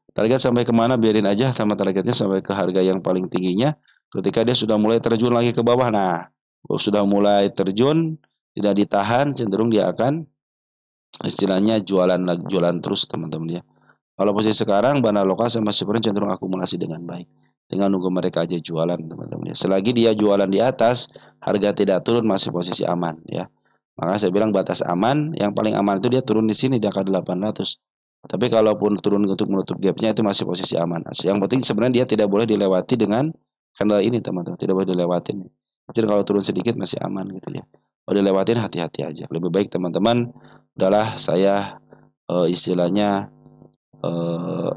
Target sampai kemana biarin aja, sama targetnya sampai ke harga yang paling tingginya. Ketika dia sudah mulai terjun lagi ke bawah, nah sudah mulai terjun, tidak ditahan, cenderung dia akan istilahnya jualan lagi, jualan terus teman-teman ya. Kalau posisi sekarang Bandar Lokal sama Supernya cenderung akumulasi dengan baik. Tinggal nunggu mereka aja jualan teman-teman ya. Selagi dia jualan di atas, harga tidak turun masih posisi aman ya. Maka saya bilang batas aman, yang paling aman itu dia turun di sini di angka 800. Tapi kalaupun turun untuk menutup gapnya itu masih posisi aman. Yang penting sebenarnya dia tidak boleh dilewati dengan candle ini teman-teman, tidak boleh dilewatin. Jadi kalau turun sedikit masih aman gitu ya. Kalau dilewatin hati-hati aja. Lebih baik teman-teman udahlah saya istilahnya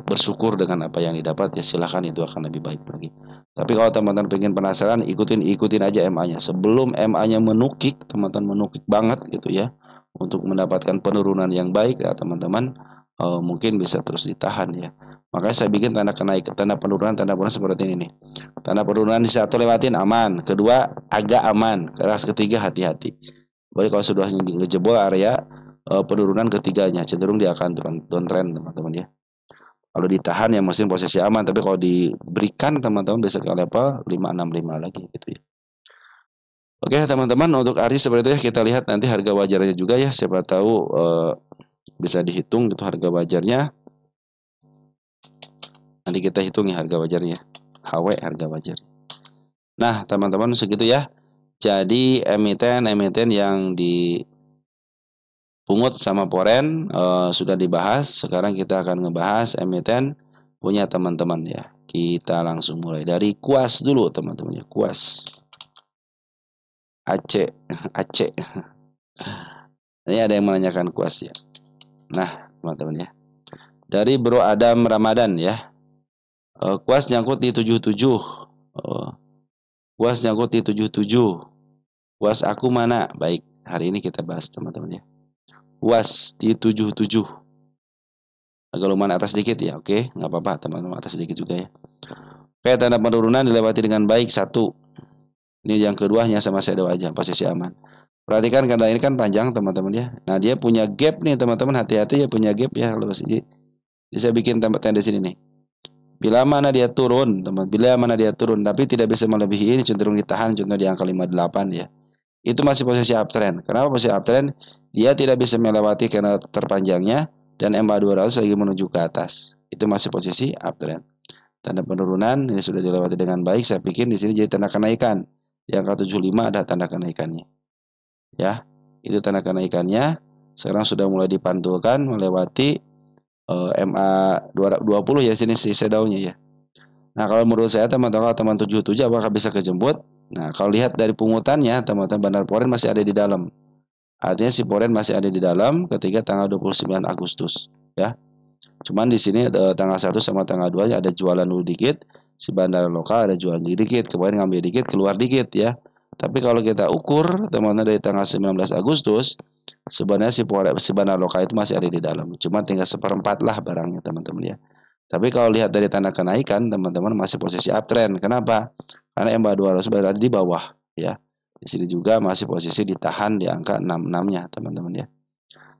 bersyukur dengan apa yang didapat ya silahkan itu akan lebih baik lagi. Tapi kalau teman-teman pengen penasaran ikutin aja MA-nya. Sebelum MA-nya menukik, teman-teman menukik banget gitu ya. Untuk mendapatkan penurunan yang baik ya teman-teman mungkin bisa terus ditahan ya. Makanya saya bikin tanda penurunan seperti ini nih. Tanda penurunan di satu lewatin aman, kedua agak aman, keras ketiga hati-hati. Baik kalau sudah ngejebol area penurunan ketiganya cenderung dia akan downtrend teman-teman ya. Kalau ditahan ya mesin posisi aman, tapi kalau diberikan teman-teman bisa ke level 565 lagi gitu ya. Oke teman-teman, untuk hari seperti itu ya, kita lihat nanti harga wajarnya juga ya, siapa tahu bisa dihitung gitu harga wajarnya. Nanti kita hitung ya harga wajarnya, HW harga wajar. Nah teman-teman segitu ya. Jadi emiten yang dipungut sama Poren sudah dibahas. Sekarang kita akan ngebahas emiten punya teman-teman ya. Kita langsung mulai dari kuas dulu teman-teman ya. Kuas Aceh Aceh. Ini ada yang menanyakan kuas ya. Nah teman-teman ya, dari Bro Adam Ramadan ya. Kuas nyangkut di 77. Kuas nyangkut di 77. Kuas aku mana? Baik, hari ini kita bahas teman-teman ya. Kuas di 77. Agak lumayan atas sedikit ya, oke, nggak apa-apa teman-teman, atas sedikit juga ya. Oke, tanda penurunan dilewati dengan baik satu. Ini yang keduanya sama shadow aja, posisi aman. Perhatikan karena ini kan panjang teman-teman ya. Nah dia punya gap nih teman-teman, hati-hati ya punya gap ya. Kalau bisa bikin tempat di sini nih. Bila mana dia turun teman, bila mana dia turun, tapi tidak bisa melebihi ini, cenderung ditahan, contoh di angka 58 ya. Itu masih posisi uptrend. Kenapa posisi uptrend? Dia tidak bisa melewati karena terpanjangnya dan MA200 lagi menuju ke atas. Itu masih posisi uptrend. Tanda penurunan ini sudah dilewati dengan baik. Saya pikir di sini jadi tanda kenaikan. Di angka 75 ada tanda kenaikannya. Ya, itu tanda kenaikannya. Sekarang sudah mulai dipantulkan melewati MA 20 ya sini si sedaunya ya. Nah, kalau menurut saya teman-teman 77 apakah bisa kejemput? Nah, kalau lihat dari pungutannya, teman-teman Bandar Poren masih ada di dalam. Artinya si Poren masih ada di dalam ketika tanggal 29 Agustus, ya. Cuman di sini tanggal 1 sama tanggal 2 ada jualan dulu dikit, si Bandar Lokal ada jualan dikit, kemarin ngambil dikit, keluar dikit ya. Tapi kalau kita ukur, teman-teman dari tanggal 19 Agustus, sebenarnya si Bandar Lokal itu masih ada di dalam. Cuma tinggal seperempat lah barangnya, teman-teman ya. Tapi kalau lihat dari tanda kenaikan, teman-teman masih posisi uptrend. Kenapa? Karena MA200 berada di bawah, ya. Di sini juga masih posisi ditahan di angka 66-nya, teman-teman ya.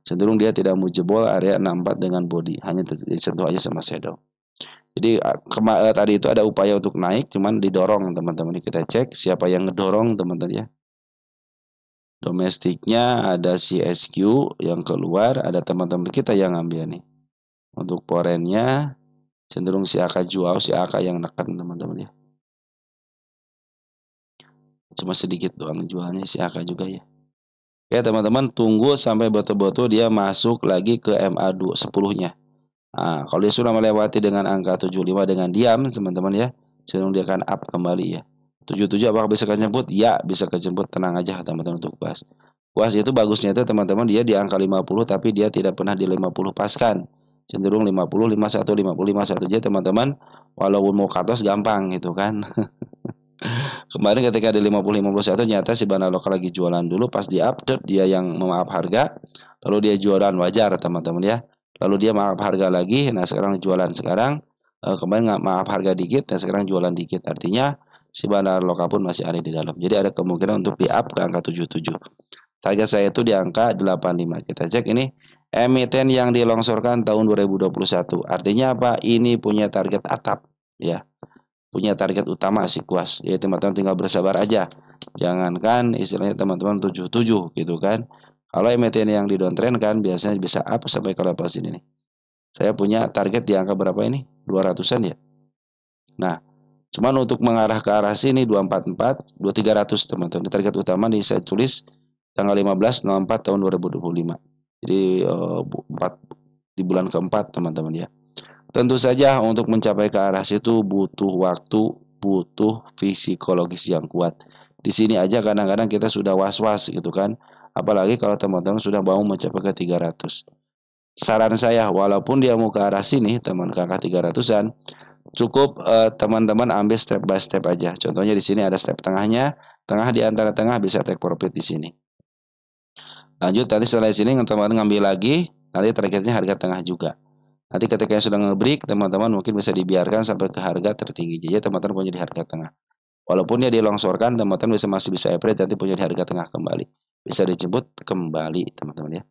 Cenderung dia tidak mau jebol area 64 dengan body, hanya disentuh aja sama shadow. Jadi tadi itu ada upaya untuk naik, cuman didorong, teman-teman. Kita cek siapa yang ngedorong, teman-teman ya. Domestiknya ada CSQ yang keluar, ada teman-teman kita yang ambil nih. Untuk porennya cenderung si AK jual, si AK yang nekan teman-teman ya. Cuma sedikit doang jualnya si AK juga ya. Oke teman-teman, tunggu sampai betul-betul dia masuk lagi ke MA2 10-nya. Nah, kalau dia sudah melewati dengan angka 75 dengan diam teman-teman ya, cenderung dia akan up kembali ya. 77 apakah bisa kejemput? Ya, bisa kejemput, tenang aja teman-teman untuk kuas. Kuas itu bagusnya itu teman-teman dia di angka 50 tapi dia tidak pernah di 50 paskan. Cenderung 50, 51, 50, 51 aja teman-teman. Walaupun mau katos gampang gitu kan. Kemarin ketika di 50 51 nyata si Bandar Lokal lagi jualan dulu, pas di update dia yang memaaf harga, lalu dia jualan wajar teman-teman ya. Lalu dia maaf harga lagi, nah sekarang jualan sekarang kemarin nggak maaf harga dikit, dan sekarang jualan dikit. Artinya si Bandar Lokal pun masih ada di dalam. Jadi ada kemungkinan untuk di up ke angka 77. Target saya itu di angka 85. Kita cek ini emiten yang dilongsorkan tahun 2021. Artinya apa? Ini punya target atap ya. Punya target utama si kuas. Ya teman-teman tinggal bersabar aja. Jangankan istilahnya teman-teman 77 gitu kan. Kalau emiten yang di downtrend kan biasanya bisa up sampai ke level sini nih. Saya punya target di angka berapa ini? 200-an ya. Nah, cuman untuk mengarah ke arah sini 244, 2300 teman-teman. Target utama nih saya tulis tanggal 15/04 tahun 2025. Jadi 4 di bulan keempat teman-teman ya. Tentu saja untuk mencapai ke arah situ butuh waktu, butuh psikologis yang kuat. Di sini aja kadang-kadang kita sudah was-was gitu kan. Apalagi kalau teman-teman sudah mau mencapai ke 300. Saran saya, walaupun dia mau ke arah sini, teman ke angka 300-an, cukup teman-teman ambil step by step aja. Contohnya di sini ada step tengahnya, tengah di antara tengah bisa take profit di sini. Lanjut nanti setelah sini teman-teman ngambil lagi, nanti targetnya harga tengah juga. Nanti ketika sudah nge-break, teman-teman mungkin bisa dibiarkan sampai ke harga tertinggi. Jadi teman-teman punya di harga tengah. Walaupun dia dilongsorkan, teman-teman masih bisa average nanti punya di harga tengah kembali. Bisa dijemput kembali, teman-teman ya.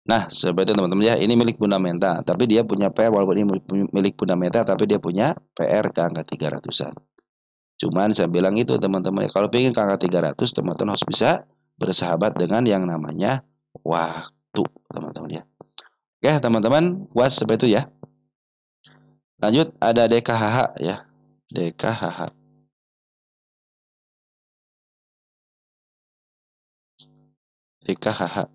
Nah, seperti itu teman-teman ya. Ini milik fundamental, tapi dia punya PR walaupun ini milik fundamental, tapi dia punya PR ke angka 300-an. Cuman saya bilang itu teman-teman ya, kalau ingin ke angka 300, teman-teman harus bisa bersahabat dengan yang namanya waktu, teman-teman ya. Oke, teman-teman, puas seperti itu ya. Lanjut ada DKHH ya. DKHH. DKHH.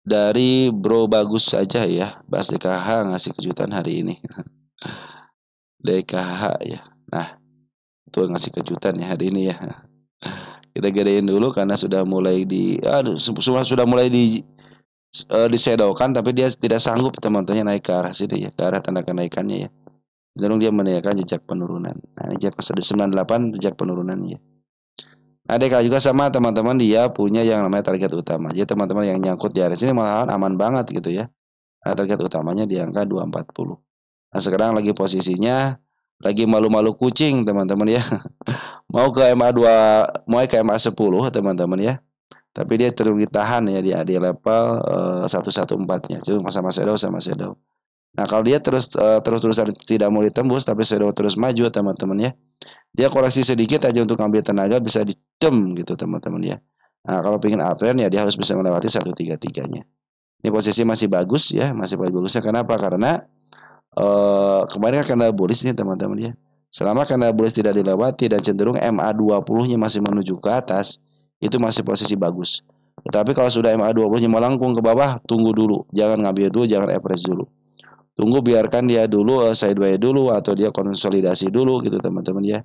Dari Bro Bagus saja ya. Bahas DKHH ngasih kejutan hari ini. DKHH ya. Nah, itu ngasih kejutan ya hari ini ya. Kita gedein dulu karena sudah mulai sudah mulai disedowkan, tapi dia tidak sanggup teman-temannya naik ke arah sini ya, ke arah tanda kenaikannya ya. Cenderung dia menaikkan jejak penurunan. Nah, ini jejak 98 jejak penurunannya. ADK juga sama teman-teman, dia punya yang namanya target utama. Jadi teman-teman yang nyangkut di area sini malahan aman banget gitu ya. Nah, target utamanya di angka 240. Nah, sekarang lagi posisinya lagi malu-malu kucing teman-teman ya. Mau ke MA2, mau ke MA10 teman-teman ya. Tapi dia terus ditahan ya di level 114-nya. Jadi sama shadow. Nah, kalau dia terus-terusan tidak mau ditembus tapi shadow terus maju teman-teman ya. Dia koreksi sedikit aja untuk ambil tenaga bisa dicem gitu teman-teman ya. Nah, kalau pengen uptrend ya dia harus bisa melewati 133-nya. Ini posisi masih bagus ya, masih bagusnya. Kenapa? Karena kemarin kan kena bullish nih teman-teman ya. Selama kena bullish tidak dilewati dan cenderung MA20-nya masih menuju ke atas, itu masih posisi bagus. Tetapi kalau sudah MA20-nya melengkung ke bawah, tunggu dulu. Jangan ngambil dulu, jangan average dulu. Tunggu biarkan dia dulu sideways dulu atau dia konsolidasi dulu gitu teman-teman ya.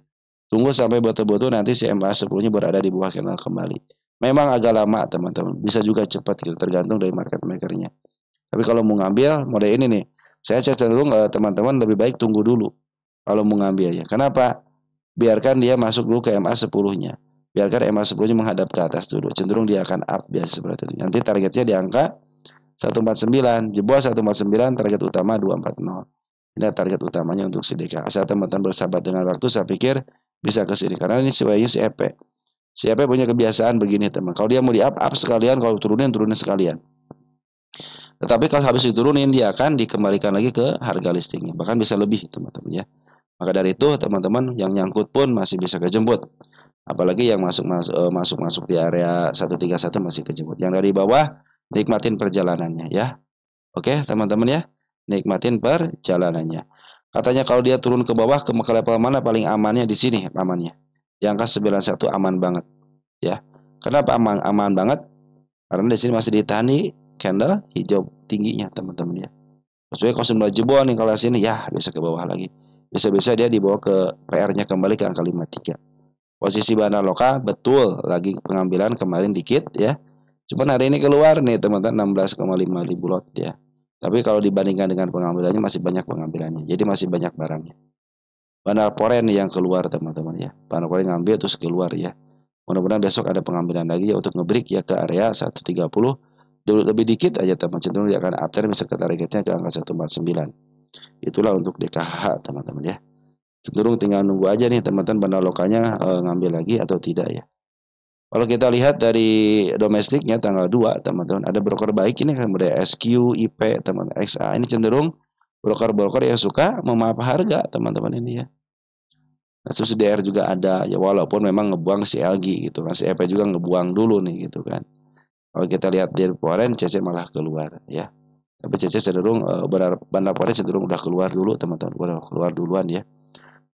Tunggu sampai betul-betul nanti si MA10-nya berada di bawah candle kembali. Memang agak lama teman-teman, bisa juga cepat gitu tergantung dari market makernya. Tapi kalau mau ngambil model ini nih, saya cenderung teman-teman lebih baik tunggu dulu kalau mau ngambilnya. Kenapa? Biarkan dia masuk dulu ke MA10-nya. Biarkan MA10-nya menghadap ke atas dulu. Cenderung dia akan up biasa seperti itu. Nanti targetnya di angka 149, jebol 149, target utama 240. Ini target utamanya untuk si DK. Asal teman-teman bersahabat dengan waktu, saya pikir bisa ke sini. Karena ini sesuai si EP. Si EP punya kebiasaan begini teman. Kalau dia mau di up, up sekalian. Kalau turunin, turunin sekalian. Tetapi kalau habis diturunin, dia akan dikembalikan lagi ke harga listingnya. Bahkan bisa lebih teman-teman ya. Maka dari itu teman-teman yang nyangkut pun masih bisa kejemput. Apalagi yang masuk di area 131 masih kejemput. Yang dari bawah nikmatin perjalanannya ya. Oke teman-teman ya. Nikmatin perjalanannya. Katanya kalau dia turun ke bawah ke level mana paling amannya di sini amannya. Di angka 91 aman banget ya. Kenapa aman banget? Karena di sini masih ditahan di candle hijau tingginya teman-teman ya. Kecuali kalau sudah jebol nih kalau sini ya bisa ke bawah lagi. Bisa-bisa dia dibawa ke PR-nya kembali ke angka 53. Posisi bahan loka betul lagi pengambilan kemarin dikit ya. Cuman hari ini keluar nih teman-teman 16,5 ribu lot ya. Tapi kalau dibandingkan dengan pengambilannya masih banyak pengambilannya. Jadi masih banyak barangnya. Bahan poren yang keluar teman-teman ya. Bahan poren ngambil terus keluar ya. Mudah-mudahan besok ada pengambilan lagi ya untuk ngebreak ya ke area 130. Lebih dikit aja teman, cenderung dia akan uptrend bisa ke targetnya ke angka 149. Itulah untuk DKH teman-teman ya. Cenderung tinggal nunggu aja nih teman-teman bandar lokalnya ngambil lagi atau tidak ya. Kalau kita lihat dari domestiknya tanggal 2 teman-teman, ada broker baik ini kan ada SQ, IP, teman XA. Ini cenderung broker-broker yang suka memaaf harga teman-teman ini ya. Nah, terus DR juga ada ya, walaupun memang ngebuang si LG gitu kan, si EP juga ngebuang dulu nih gitu kan. Kalau kita lihat di Foreign, CC malah keluar ya. Tapi CC cenderung Bandar Foreign cenderung udah keluar dulu teman-teman, udah keluar duluan ya.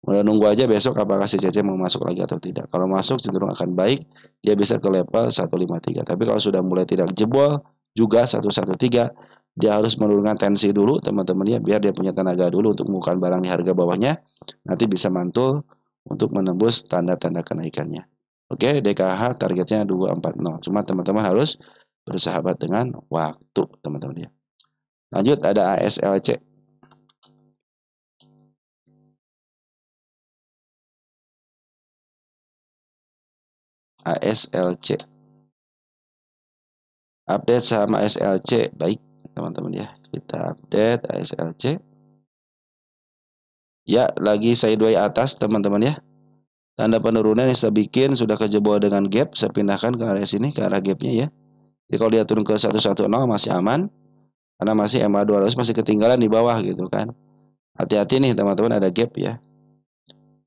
Udah nunggu aja besok apakah si CC mau masuk lagi atau tidak. Kalau masuk cenderung akan baik, dia bisa ke level 153. Tapi kalau sudah mulai tidak jebol juga 113, dia harus menurunkan tensi dulu teman-teman ya, biar dia punya tenaga dulu untuk mengukuhkan barang di harga bawahnya. Nanti bisa mantul untuk menembus tanda-tanda kenaikannya. Oke, DKH targetnya 240. Cuma teman-teman harus bersahabat dengan waktu teman-teman ya. Lanjut ada ASLC. ASLC. Update saham ASLC. Baik, teman-teman ya. Kita update ASLC. Ya, lagi sideways atas, teman-teman ya. Tanda penurunan yang saya bikin sudah kejebol dengan gap. Saya pindahkan ke area sini, ke arah gapnya ya. Jadi kalau dia turun ke 110 masih aman. Karena masih MA 200 masih ketinggalan di bawah gitu kan. Hati-hati nih teman-teman, ada gap ya.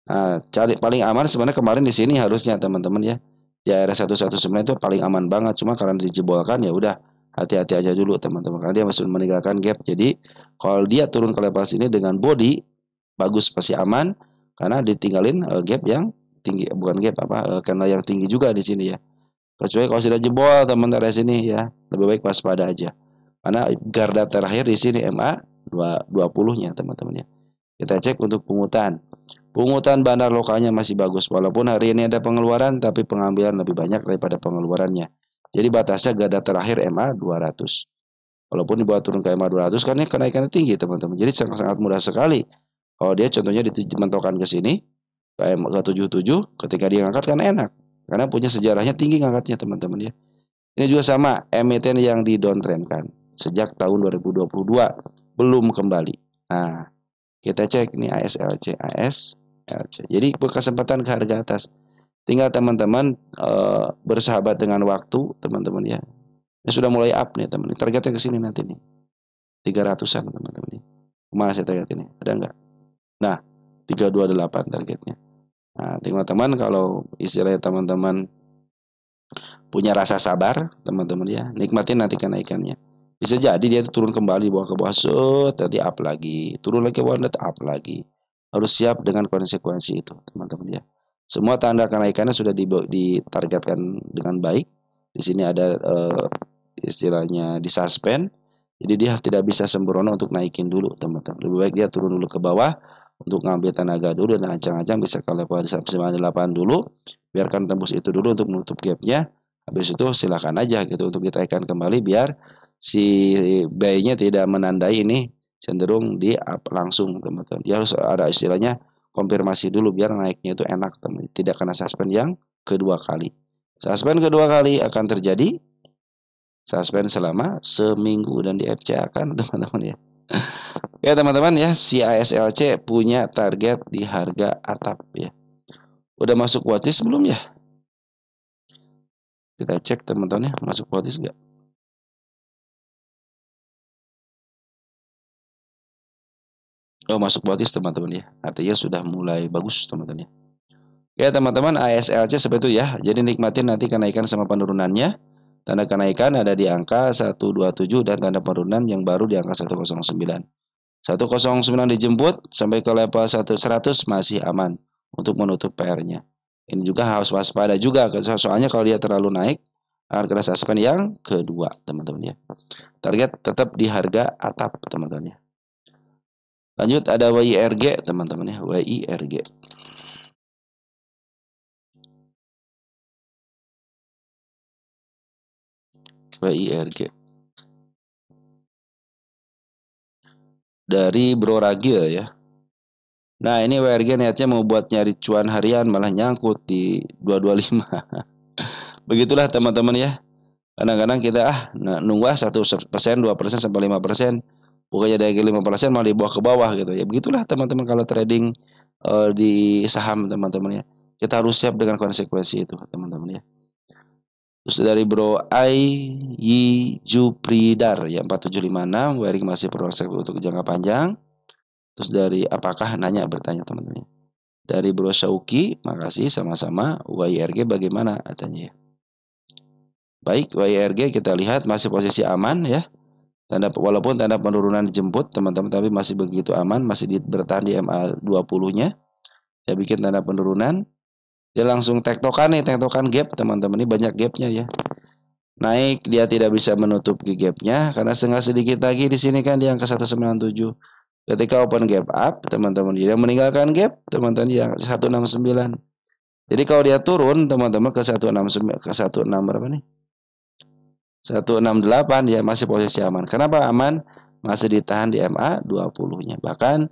Nah, paling aman sebenarnya kemarin di sini harusnya teman-teman ya. Di area 119 itu paling aman banget, cuma karena dijebolkan ya udah hati-hati aja dulu teman-teman karena dia masih meninggalkan gap. Jadi kalau dia turun ke level sini dengan body bagus pasti aman karena ditinggalin gap yang tinggi, bukan gap karena yang tinggi juga di sini ya. Kecuali kalau sudah jebol teman-teman dari sini ya, lebih baik waspada aja. Karena garda terakhir di sini MA 20-nya teman-teman ya. Kita cek untuk pungutan. Pungutan bandar lokalnya masih bagus. Walaupun hari ini ada pengeluaran, tapi pengambilan lebih banyak daripada pengeluarannya. Jadi batasnya garda terakhir MA 200. Walaupun dibawa turun ke MA 200, kan ini kenaikannya tinggi teman-teman. Jadi sangat-sangat mudah sekali. Kalau dia contohnya dimentokkan ke sini, ke 77, ketika dia ngangkat kan enak. Karena punya sejarahnya tinggi ngangkatnya teman-teman ya. Ini juga sama, emiten yang di downtrend kan. Sejak tahun 2022 belum kembali. Nah, kita cek nih ASLC. Jadi berkesempatan ke harga atas. Tinggal teman-teman bersahabat dengan waktu, teman-teman ya. Ini sudah mulai up nih, teman. Targetnya ke sini nanti nih. 300-an, teman-teman nih. Kemana saya target ini? Ada enggak? Nah, 328 targetnya. Nah, teman-teman kalau istilahnya teman-teman punya rasa sabar, teman-teman ya. Nikmatin nanti kenaikannya. Bisa jadi dia turun kembali bawa ke bawah, tadi up lagi, turun lagi ke bawah, up lagi. Harus siap dengan konsekuensi itu, teman-teman ya. Semua tanda kenaikannya sudah ditargetkan dengan baik. Di sini ada istilahnya disuspend. Jadi dia tidak bisa sembrono untuk naikin dulu, teman-teman. Lebih baik dia turun dulu ke bawah untuk ngambil tenaga dulu dan ancang-ancang bisa ke level 98 dulu. Biarkan tembus itu dulu untuk menutup gapnya. Habis itu silakan aja gitu untuk ditaikkan kembali biar si buy-nya tidak menandai ini cenderung di up langsung teman-teman. Dia harus ada istilahnya konfirmasi dulu biar naiknya itu enak teman. Tidak kena suspend yang kedua kali. Suspend kedua kali akan terjadi suspend selama seminggu dan di FC akan teman-teman ya. Ya teman-teman ya, si ASLC punya target di harga atap ya. Udah masuk watchlist belum ya? Kita cek teman-teman ya, masuk watchlist nggak? Oh masuk watchlist teman-teman ya. Artinya sudah mulai bagus teman-teman ya. Ya teman-teman, ASLC seperti itu ya. Jadi nikmatin nanti kenaikan sama penurunannya. Tanda kenaikan ada di angka 127 dan tanda penurunan yang baru di angka 109. 109 dijemput sampai ke level 100 masih aman untuk menutup PR-nya. Ini juga harus waspada juga soalnya kalau dia terlalu naik akan kena suspend yang kedua, teman-teman ya. Target tetap di harga atap, teman-teman ya. Lanjut ada WIRG, teman-teman ya, WIRG. WIRG. Dari Bro Ragil ya. Nah, ini WIRG niatnya mau buat nyari cuan harian malah nyangkut di 225. Begitulah teman-teman ya. Kadang-kadang kita nunggu 1%, 2% sampai 5%. Bukannya dari 5% malah dibawa ke bawah gitu ya. Begitulah teman-teman kalau trading di saham teman-teman ya. Kita harus siap dengan konsekuensi itu teman-teman ya. Terus dari Bro Yi Jupridar ya 4756 wearing masih prospek untuk jangka panjang. Terus dari apakah bertanya teman-teman. Dari Bro Syauki, makasih sama-sama. YRG bagaimana katanya ya. Baik, YRG kita lihat masih posisi aman ya. Walaupun tanda penurunan dijemput teman-teman, tapi masih begitu aman, masih bertahan di MA20-nya. Saya bikin tanda penurunan. Dia langsung tektokan nih, tektokan gap teman-teman, ini banyak gapnya ya. Naik dia tidak bisa menutup gapnya karena setengah sedikit lagi di sini kan di angka 197. Ketika open gap up, teman-teman dia meninggalkan gap, teman-teman yang 169. Jadi kalau dia turun, teman-teman ke 169 ke 16 berapa nih? 168 ya masih posisi aman. Kenapa aman? Masih ditahan di MA 20-nya. Bahkan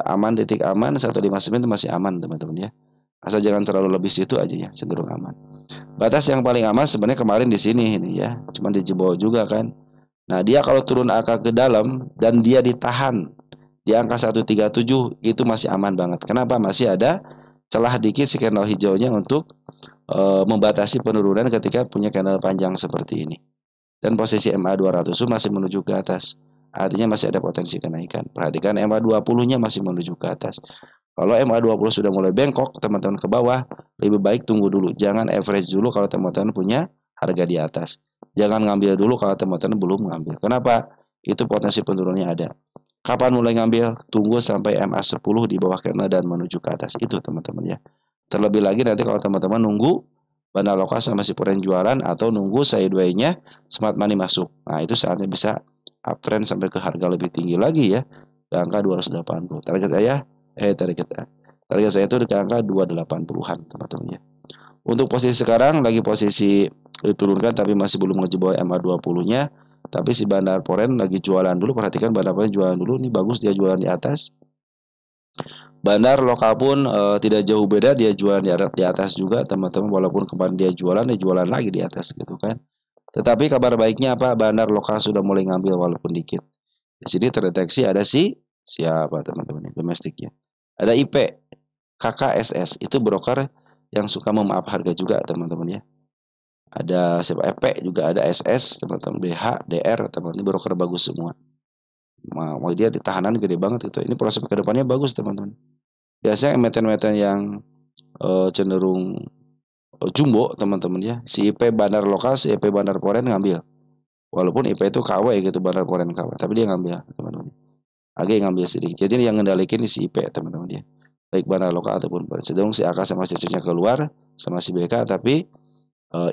aman titik aman 159 itu masih aman, teman-teman ya. Asal jangan terlalu lebih situ aja ya, cenderung aman. Batas yang paling aman sebenarnya kemarin di sini ini ya, cuma dijebol juga kan. Nah, dia kalau turun angka ke dalam dan dia ditahan di angka 137 itu masih aman banget. Kenapa? Masih ada celah dikit si candle hijaunya untuk membatasi penurunan ketika punya candle panjang seperti ini. Dan posisi MA 200 masih menuju ke atas. Artinya masih ada potensi kenaikan. Perhatikan MA 20-nya masih menuju ke atas. Kalau MA 20 sudah mulai bengkok, teman-teman ke bawah, lebih baik tunggu dulu. Jangan average dulu kalau teman-teman punya harga di atas. Jangan ngambil dulu kalau teman-teman belum ngambil. Kenapa? Itu potensi penurunannya ada. Kapan mulai ngambil? Tunggu sampai MA 10 di bawah kena dan menuju ke atas. Itu teman-teman ya. Terlebih lagi nanti kalau teman-teman nunggu bandar lokal sama si poren jualan atau nunggu sideway-nya smart money masuk. Nah, itu saatnya bisa uptrend sampai ke harga lebih tinggi lagi ya. Ke angka 280. Target saya itu di angka 280-an, teman-teman ya. Untuk posisi sekarang lagi posisi diturunkan tapi masih belum ngejebol MA 20-nya. Tapi si bandar poren lagi jualan dulu. Perhatikan bandar poren jualan dulu. Ini bagus dia jualan di atas. Bandar lokal pun tidak jauh beda, dia jualan di atas juga teman-teman, walaupun kemarin dia jualan lagi di atas gitu kan. Tetapi kabar baiknya apa? Bandar lokal sudah mulai ngambil walaupun dikit. Di sini terdeteksi ada siapa teman-teman domestiknya. Ada IP, KKSS, itu broker yang suka memaaf harga juga teman-teman ya. Ada siapa EP juga, ada SS teman-teman, BH, DR teman-teman, broker bagus semua. Mau dia ditahanan gede banget gitu. Ini proses ke depannya bagus teman-teman. Biasanya emiten-emiten yang cenderung jumbo teman-teman ya. Si IP bandar lokal, si IP bandar poren ngambil. Walaupun IP itu KW gitu, bandar poren KW, tapi dia ngambil teman-teman. Agak ngambil sedikit. Jadi yang ngendalikin si IP teman-teman ya. Baik bandar lokal ataupun poren. Sedang si AK sama CC-nya keluar sama si BK, tapi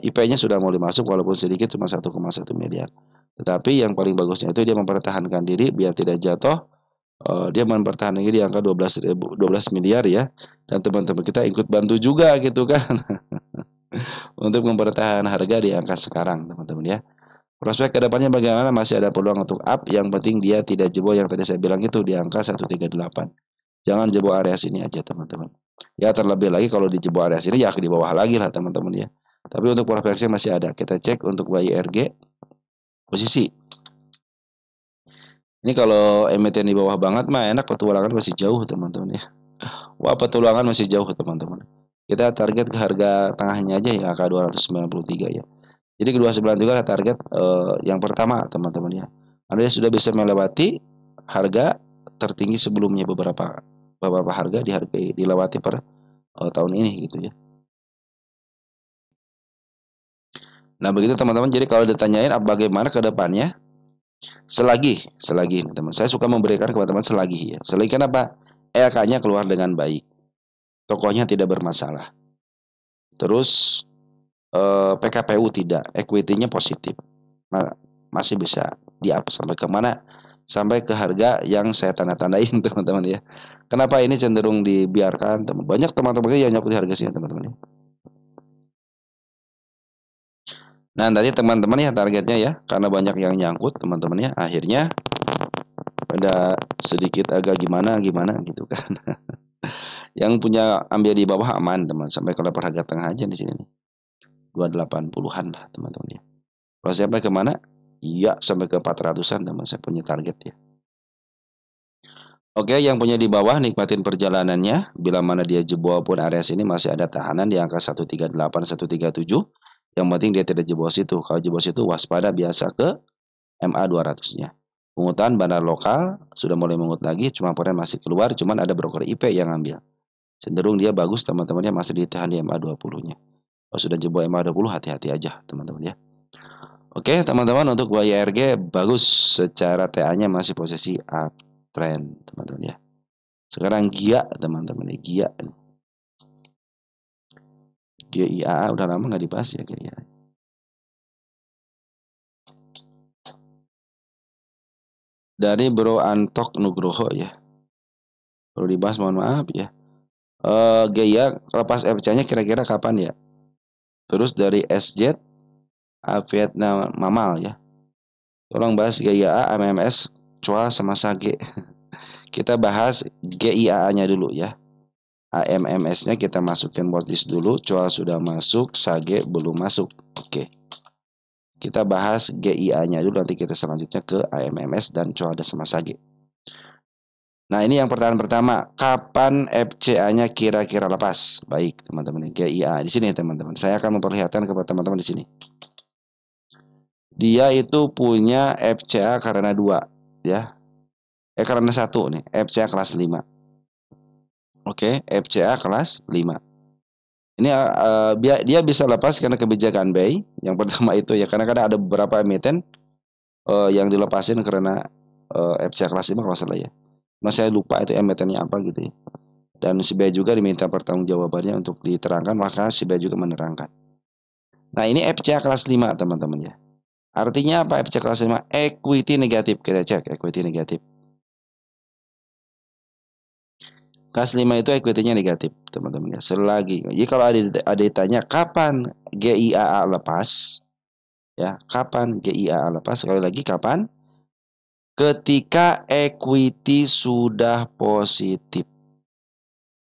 IP-nya sudah mulai masuk walaupun sedikit cuma 1,1 miliar. Tetapi yang paling bagusnya itu dia mempertahankan diri biar tidak jatuh. Dia mempertahankan diri di angka 12 miliar ya. Dan teman-teman kita ikut bantu juga gitu kan. Untuk mempertahankan harga di angka sekarang teman-teman ya. Prospek kedepannya bagaimana? Masih ada peluang untuk up. Yang penting dia tidak jebol yang tadi saya bilang itu di angka 138. Jangan jebol area sini aja teman-teman. Ya terlebih lagi kalau di jebol area sini ya di bawah lagi lah teman-teman ya. Tapi untuk prospeknya masih ada. Kita cek untuk YRG posisi. Ini kalau emiten di bawah banget mah enak, petualangan masih jauh teman-teman ya. Wah, petualangan masih jauh teman-teman. Kita target ke harga tengahnya aja ya, angka 293 ya. Jadi kedua 93 target yang pertama teman-teman ya. Anda sudah bisa melewati harga tertinggi sebelumnya beberapa harga dilewati per tahun ini gitu ya. Nah begitu teman-teman. Jadi kalau ditanyain bagaimana ke depannya, selagi teman, saya suka memberikan kepada teman selagi ya. Selagi kenapa? LK-nya keluar dengan baik, tokohnya tidak bermasalah. Terus PKPU tidak, equity-nya positif, masih bisa di up sampai ke mana? Sampai ke harga yang saya tanda-tandain teman-teman ya. Kenapa ini cenderung dibiarkan? Banyak teman-teman yang nyangkut di harga sini teman-teman ya. Nah tadi teman-teman ya targetnya ya, karena banyak yang nyangkut teman-teman ya, akhirnya ada sedikit agak gimana gitu kan. Yang punya ambil di bawah aman teman, sampai ke level harga tengah aja di sini nih. 280-an lah teman-teman ya. Kalau sampai ke mana? Iya, sampai ke 400-an teman, saya punya target ya. Oke, yang punya di bawah nikmatin perjalanannya. Bila mana dia jebol pun area sini masih ada tahanan di angka 138, 137. Yang penting dia tidak jebol situ. Kalau jebol situ waspada biasa ke MA 200-nya. Pungutan bandar lokal sudah mulai mengut lagi, cuma poren masih keluar, cuman ada broker IP yang ngambil. cenderung dia bagus teman-teman ya, masih ditahan di MA20-nya. Kalau sudah jebol MA20 hati-hati aja teman-teman ya. Oke teman-teman, untuk buy IRG bagus, secara TA-nya masih posisi uptrend teman-teman ya. Sekarang GIA teman-teman ya, GIA. GIA udah lama nggak dibahas ya GIA. Dari Bro Antok Nugroho ya. Perlu dibahas, mohon maaf ya. GIA lepas FC-nya kira-kira kapan ya? Terus dari SZ Vietnam Mamal ya. Tolong bahas GIA, AMMS, COA sama SAGE. Kita bahas GIA-nya dulu ya. AMMS-nya kita masukin watchlist dulu, COA sudah masuk, SAGE belum masuk. Oke. Kita bahas GIA-nya dulu, nanti kita selanjutnya ke AMMS dan COA ada sama SAGE. Nah, ini yang pertanyaan pertama, kapan FCA-nya kira-kira lepas? Baik, teman-teman, GIA di sini, teman-teman. Saya akan memperlihatkan kepada teman-teman di sini. Dia itu punya FCA karena 2, ya. Karena 1 nih, FCA kelas 5. Oke, FCA kelas 5. Ini dia bisa lepas karena kebijakan BI. Yang pertama itu ya, karena kadang ada beberapa emiten yang dilepasin karena FCA kelas 5 kalau salah ya. Mas saya lupa itu emitennya apa gitu ya. Dan si BI juga diminta pertanggungjawabannya untuk diterangkan, maka si BI juga menerangkan. Nah, ini FCA kelas 5 teman-teman ya. Artinya apa FCA kelas 5? Equity negatif. Kita cek equity negatif. Kelas 5 itu equity-nya negatif, teman-teman ya. Selagi. Jadi kalau ada ditanya kapan GIAA lepas? Ya, kapan GIAA lepas? Sekali lagi kapan? Ketika equity sudah positif.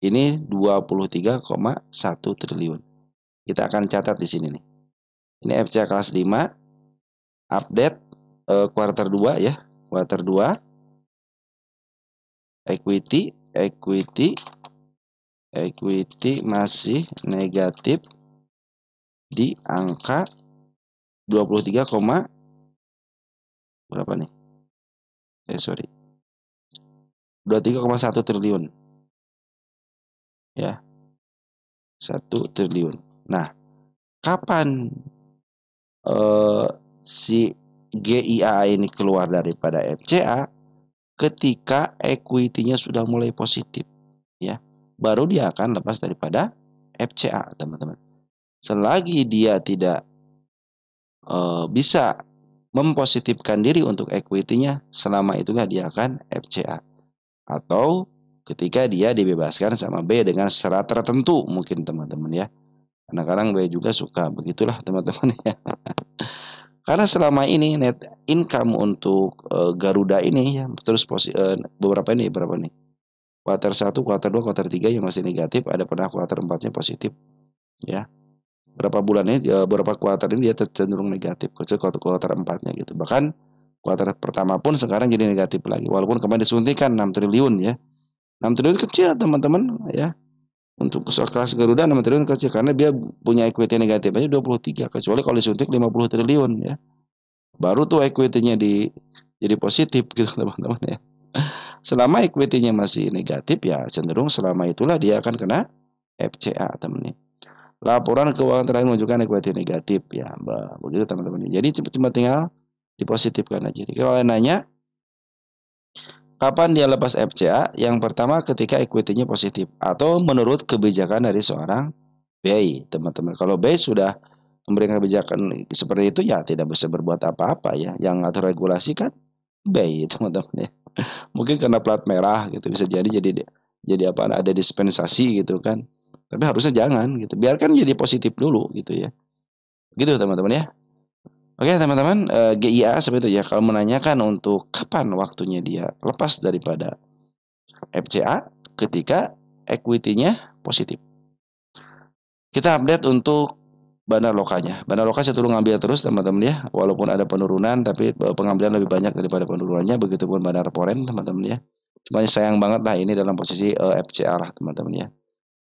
Ini 23,1 triliun. Kita akan catat di sini nih. Ini FCA kelas 5 update kuartal 2 ya. Kuartal 2 equity masih negatif di angka 23, berapa nih? Sorry. 23,1 triliun. Ya. 1 triliun. Nah, kapan si GIA ini keluar daripada FCA? Ketika equity-nya sudah mulai positif, ya. Baru dia akan lepas daripada FCA, teman-teman. Selagi dia tidak bisa mempositifkan diri untuk equity-nya, selama itulah dia akan FCA. Atau ketika dia dibebaskan sama B dengan syarat tertentu, mungkin teman-teman ya. Kadang-kadang B juga suka begitulah teman-teman ya. Karena selama ini net income untuk Garuda ini ya, terus beberapa nih. Kuartal 1, kuartal 2, kuartal 3 yang masih negatif, ada pernah kuartal 4-nya positif ya. Berapa bulannya beberapa kuartal ini dia cenderung negatif, kecuali kuartal 4-nya gitu. Bahkan kuartal pertama pun sekarang jadi negatif lagi, walaupun kemarin disuntikan 6 triliun ya. 6 triliun kecil teman-teman ya. Untuk kelas Garuda 6 triliun kecil karena dia punya equity negatif aja 23, kecuali kalau disuntik 50 triliun ya. Baru tuh equity-nya jadi positif gitu teman-teman ya. Selama equity-nya masih negatif ya cenderung selama itulah dia akan kena FCA teman-teman. Laporan keuangan terakhir menunjukkan equity negatif ya, begitu teman-teman. Jadi cuma tinggal dipositifkan aja. Jadi kalau nanya kapan dia lepas FCA? Yang pertama ketika equity-nya positif atau menurut kebijakan dari seorang BI, teman-teman. Kalau BI sudah memberikan kebijakan seperti itu ya tidak bisa berbuat apa-apa ya. Yang ngatur regulasi kan BI, teman-teman ya. Mungkin karena plat merah gitu bisa jadi apa ada dispensasi gitu kan. Tapi harusnya jangan gitu. Biarkan jadi positif dulu gitu ya. Gitu teman-teman ya. Oke teman-teman, GIA seperti itu ya. Kalau menanyakan untuk kapan waktunya dia lepas daripada FCA ketika equity-nya positif. Kita update untuk bandar lokanya. Bandar lokal saya turun ngambil terus teman-teman ya. Walaupun ada penurunan tapi pengambilan lebih banyak daripada penurunannya. Begitupun bandar Poren teman-teman ya. Cuma sayang banget lah ini dalam posisi FCA lah teman-teman ya.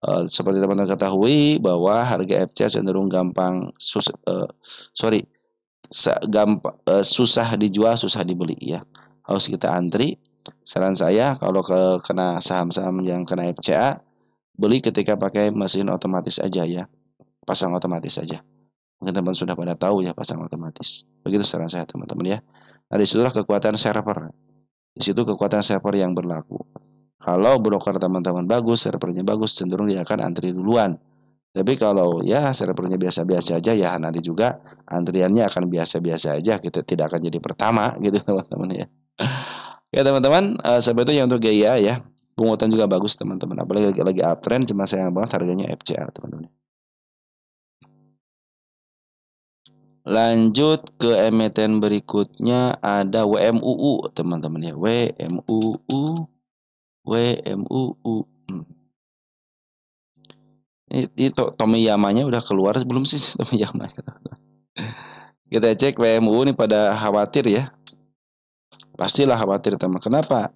Seperti teman-teman ketahui bahwa harga FCA cenderung susah dijual, susah dibeli ya. Harus kita antri. Saran saya kalau kena saham-saham yang kena FCA beli ketika pakai mesin otomatis aja ya, pasang otomatis aja. Mungkin teman sudah pada tahu ya pasang otomatis. Begitu saran saya teman-teman ya. Nah, disitulah kekuatan server. Di situ kekuatan server yang berlaku. Kalau broker teman-teman bagus, servernya bagus, cenderung dia akan antri duluan. Tapi kalau ya servernya biasa-biasa aja ya nanti juga antriannya akan biasa-biasa aja, kita tidak akan jadi pertama gitu teman-teman ya. Ya teman-teman, seperti itu ya untuk gaya ya. Pungutan juga bagus teman-teman. Apalagi lagi uptrend, cuma sayang banget harganya FCA teman-teman. Lanjut ke emiten berikutnya ada WMUU teman-teman ya. WMUU, WMUU. Ini Tomiyamanya udah keluar belum sih Tomiyama? Kita cek WMUU ini pada khawatir ya. Pastilah khawatir teman. Kenapa?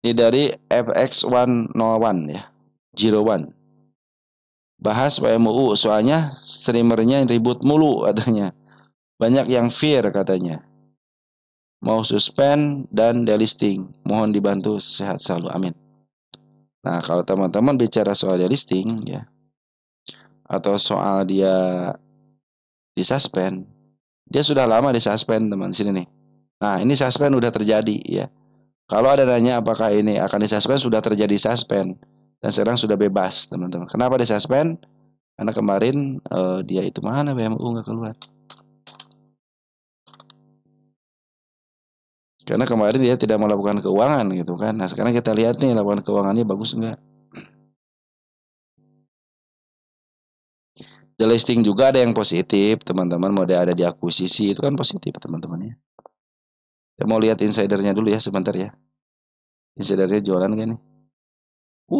Ini dari FX101 ya. 01. Bahas WMUU soalnya streamernya ribut mulu katanya. Banyak yang fear katanya. Mau suspend dan delisting. Mohon dibantu, sehat selalu. Amin. Nah, kalau teman-teman bicara soal delisting ya atau soal dia disuspend, dia sudah lama disuspend teman sini nih. Nah, ini suspend udah terjadi ya. Kalau ada nanya apakah ini akan disuspend, sudah terjadi suspend dan sekarang sudah bebas teman-teman. Kenapa disuspend? Karena kemarin dia itu mana BMU nggak keluar. Karena kemarin dia tidak melakukan keuangan gitu kan. Nah sekarang kita lihat nih laporan keuangannya bagus enggak. The listing juga ada yang positif teman-teman. Mode ada di akuisisi itu kan positif teman-teman ya. Saya mau lihat insidernya dulu ya sebentar ya. Insidernya jualan kan nih.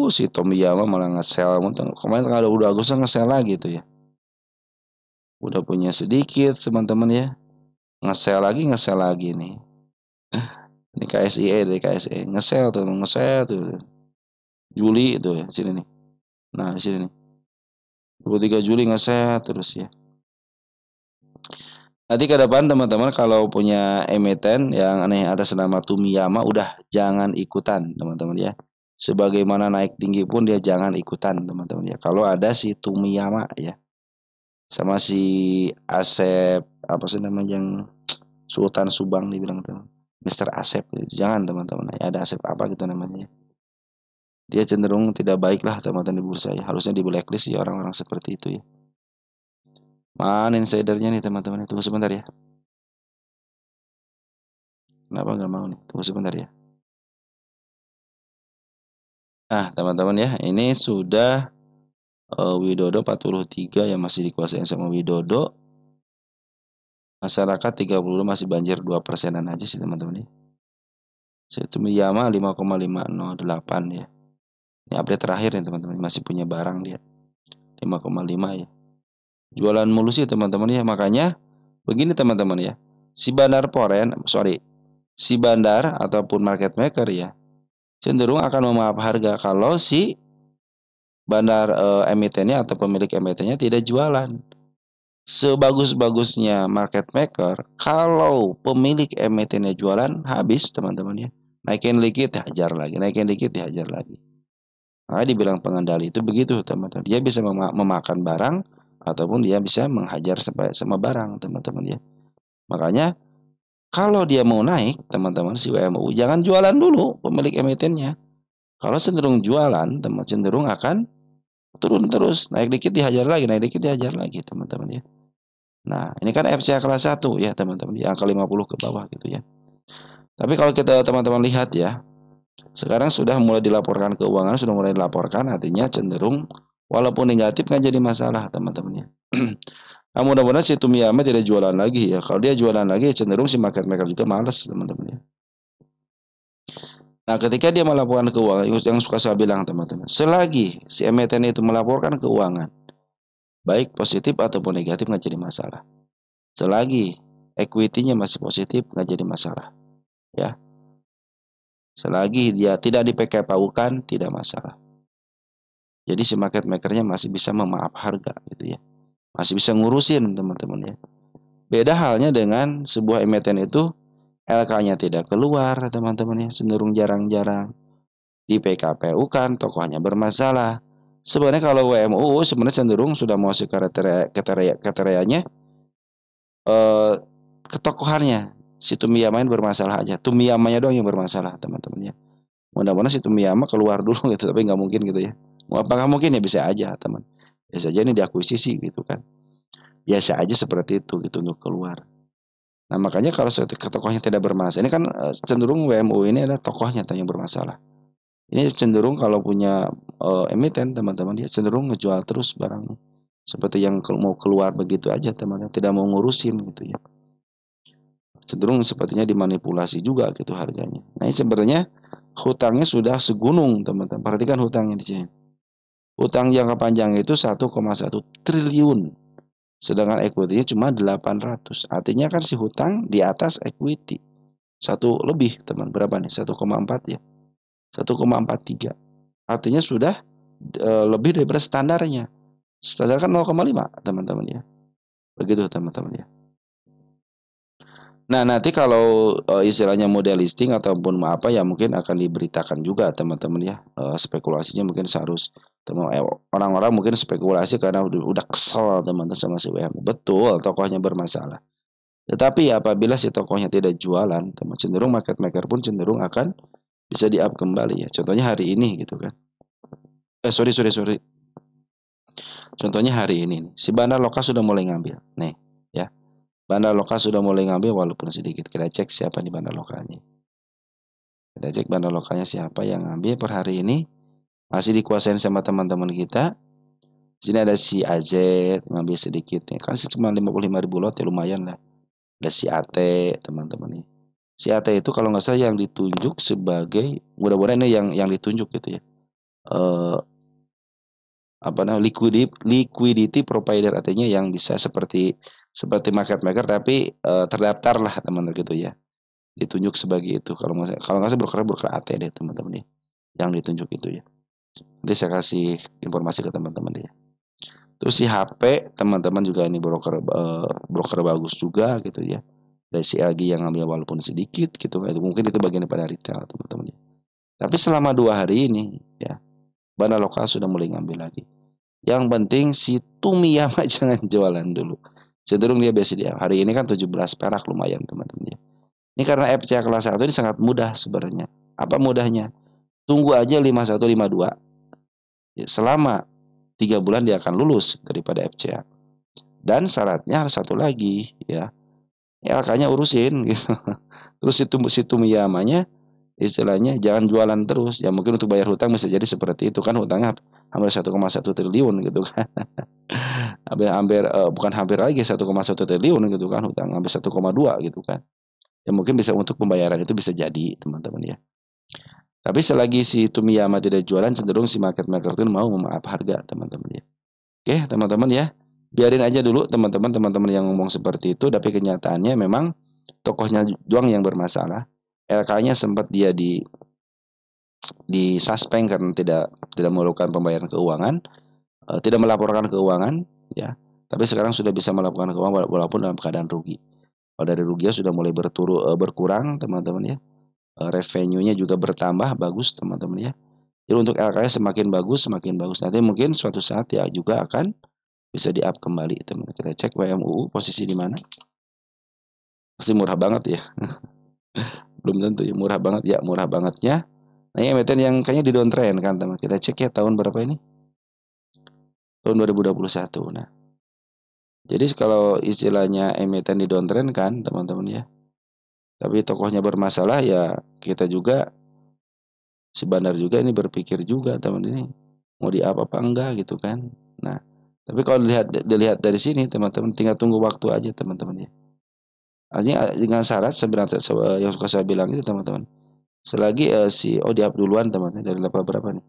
Si Tomiyama malah nge-sell. Kemarin kalau udah Agustus nge-sell lagi tuh ya. Udah punya sedikit teman-teman ya. Nge-sell lagi nih. Ini KSIE dari KSE. Nge-sell tuh. Juli itu ya, sini nih. Nah, di sini nih. 23 Juli nge-sell terus ya. Nanti ke depan teman-teman kalau punya emiten yang aneh atas nama Tomiyama udah jangan ikutan teman-teman ya. Sebagaimana naik tinggi pun dia jangan ikutan teman-teman ya. Kalau ada si Tomiyama ya. Sama si Asep apa sih namanya yang Sultan Subang dibilang tuh. Mister Asep. Jangan teman-teman ya. Ada Asep apa gitu namanya. Dia cenderung tidak baik lah teman-teman di bursa ya. Harusnya di blacklist ya orang-orang seperti itu ya. Mana insidernya nih teman-teman. Tunggu sebentar ya. Kenapa nggak mau nih? Tunggu sebentar ya. Nah teman-teman ya. Ini sudah Widodo 43 yang masih dikuasain sama Widodo. Masyarakat 30 masih banjir 2%-an aja sih teman-teman ya. Itu Miyama 5,508 ya. Ini update terakhir nih teman-teman. Masih punya barang dia. 5,5 ya. Jualan mulu sih teman-teman ya. Makanya begini teman-teman ya. Si bandar ataupun market maker ya. Cenderung akan memaaf harga kalau si bandar emitennya atau pemilik emitennya tidak jualan. Sebagus-bagusnya market maker, kalau pemilik emitennya jualan, habis teman-teman ya. Naikin dikit, hajar lagi. Naikin dikit, hajar lagi. Nah, dibilang pengendali itu begitu teman-teman. Dia bisa memakan barang, ataupun dia bisa menghajar sama barang teman-teman ya. Makanya, kalau dia mau naik, teman-teman si WMU, jangan jualan dulu pemilik emitennya. Kalau cenderung jualan, teman cenderung akan turun terus. Naik dikit dihajar lagi, naik dikit dihajar lagi teman-teman ya. Nah, ini kan FCA kelas 1 ya teman-teman, di angka 50 ke bawah gitu ya. Tapi kalau kita teman-teman lihat ya, sekarang sudah mulai dilaporkan keuangan, sudah mulai dilaporkan, artinya cenderung walaupun negatif nggak jadi masalah teman-teman ya. Nah, mudah-mudahan si Tomiyama tidak jualan lagi ya. Kalau dia jualan lagi, cenderung si market maker juga males teman-teman ya. Nah, ketika dia melaporkan keuangan, yang suka saya bilang teman-teman, selagi si emiten itu melaporkan keuangan, baik positif ataupun negatif nggak jadi masalah. Selagi equity-nya masih positif nggak jadi masalah ya. Selagi dia tidak dipekepaukan tidak masalah. Jadi si market makernya masih bisa memaaf harga gitu ya. Masih bisa ngurusin teman-teman ya. Beda halnya dengan sebuah emiten itu LK-nya tidak keluar teman-teman ya, cenderung jarang-jarang. di PKPU kan tokohnya bermasalah. Sebenarnya kalau WMU sebenarnya cenderung sudah mau kriterianya eh ketokohannya. Si Tumiyama ini bermasalah aja. Tumiyamanya doang yang bermasalah, teman-teman ya. Mudah-mudahan si Tumiyama keluar dulu gitu, tapi nggak mungkin gitu ya. Mau apakah mungkin ya bisa aja, teman. Bisa aja ini diakuisisi gitu kan. Biasa aja seperti itu gitu untuk keluar. Nah, makanya kalau tokohnya tidak bermasalah, ini kan cenderung WMU ini adalah tokohnya yang bermasalah. Ini cenderung kalau punya emiten teman-teman dia cenderung ngejual terus barangnya. Seperti yang mau keluar begitu aja teman-teman, tidak mau ngurusin gitu ya. Cenderung sepertinya dimanipulasi juga gitu harganya. Nah, ini sebenarnya hutangnya sudah segunung teman-teman. Perhatikan hutangnya di sini. Hutang jangka panjang itu 1,1 triliun. Sedangkan equity-nya cuma 800. Artinya kan si hutang di atas equity. Satu lebih teman, berapa nih? 1,4 ya. 1,43. Artinya sudah lebih daripada standarnya. Standar kan 0,5 teman-teman ya. Begitu teman-teman ya. Nah, nanti kalau istilahnya model listing ataupun apa ya mungkin akan diberitakan juga teman-teman ya. Spekulasinya mungkin seharus orang-orang mungkin spekulasi karena udah kesel teman-teman sama si WM. Betul, tokohnya bermasalah. Tetapi apabila si tokohnya tidak jualan, teman cenderung market maker pun cenderung akan bisa di-up kembali ya. Contohnya hari ini gitu kan. Sorry. Contohnya hari ini nih. Si bandar lokal sudah mulai ngambil. Nih, ya. Bandar lokal sudah mulai ngambil walaupun sedikit. Kita cek siapa di bandar lokalnya. Kita cek bandar lokalnya siapa yang ngambil per hari ini. Masih dikuasain sama teman-teman kita. Di sini ada si AZ ngambil sedikit nih. Kan sih cuma 55.000 lot ya lumayan lah. Ada si AT teman-teman nih. Si AT itu kalau nggak salah yang ditunjuk sebagai mudah-mudahan ini yang ditunjuk gitu ya. Eh apa namanya liquidity provider artinya yang bisa seperti market maker tapi terdaftar lah teman-teman gitu ya, ditunjuk sebagai itu kalau nggak salah broker AT deh teman-teman ya yang ditunjuk itu ya. Nanti saya kasih informasi ke teman-teman ya. Terus si HP teman-teman juga ini broker bagus juga gitu ya, dari si LG yang ngambil walaupun sedikit gitu itu mungkin itu bagian daripada retail teman-teman ya. Tapi selama 2 hari ini ya Bana lokal sudah mulai ngambil lagi. Yang penting si Tumiyama jangan jualan dulu. Cenderung dia biasa dia. Hari ini kan 17 perak lumayan teman-teman ya. Ini karena FCA kelas 1 ini sangat mudah sebenarnya. Apa mudahnya? Tunggu aja 5152. Ya, selama 3 bulan dia akan lulus daripada FCA. Dan syaratnya harus satu lagi ya. LK-nya urusin gitu. Terus si Tumiyamanya istilahnya jangan jualan terus. Ya mungkin untuk bayar hutang bisa jadi seperti itu kan hutangnya hampir 1,1 triliun gitu kan. hampir bukan hampir lagi 1,1 triliun gitu kan hutang hampir 1,2 gitu kan. Ya mungkin bisa untuk pembayaran itu bisa jadi teman-teman ya. Tapi selagi si Tumiyama tidak jualan cenderung si market maker itu mau memaaf harga teman-teman ya. Oke teman-teman ya. Biarin aja dulu teman-teman yang ngomong seperti itu tapi kenyataannya memang tokohnya doang yang bermasalah. LK-nya sempat dia di suspend karena tidak melakukan pembayaran keuangan, tidak melaporkan keuangan ya. Tapi sekarang sudah bisa melaporkan keuangan walaupun dalam keadaan rugi. Kalau dari ruginya sudah mulai berkurang teman-teman ya. Revenue-nya juga bertambah bagus teman-teman ya. Jadi untuk LKS semakin bagus semakin bagus. Nanti mungkin suatu saat ya juga akan bisa di-up kembali teman-teman. Kita cek WMUU posisi di mana. Pasti murah banget ya. Belum tentu ya murah banget ya, murah bangetnya. Nah, ini emiten yang kayaknya di downtrend kan teman. Kita cek ya tahun berapa ini? Tahun 2021. Nah, jadi kalau istilahnya emiten di downtrend kan teman-teman ya. Tapi tokohnya bermasalah ya kita juga si bandar juga ini berpikir juga teman ini mau di apa enggak gitu kan. Nah, tapi kalau dilihat dari sini teman-teman tinggal tunggu waktu aja teman-teman ya. Artinya dengan syarat sebenarnya yang suka saya bilang itu teman-teman. Selagi si di up duluan teman dari level berapa nih?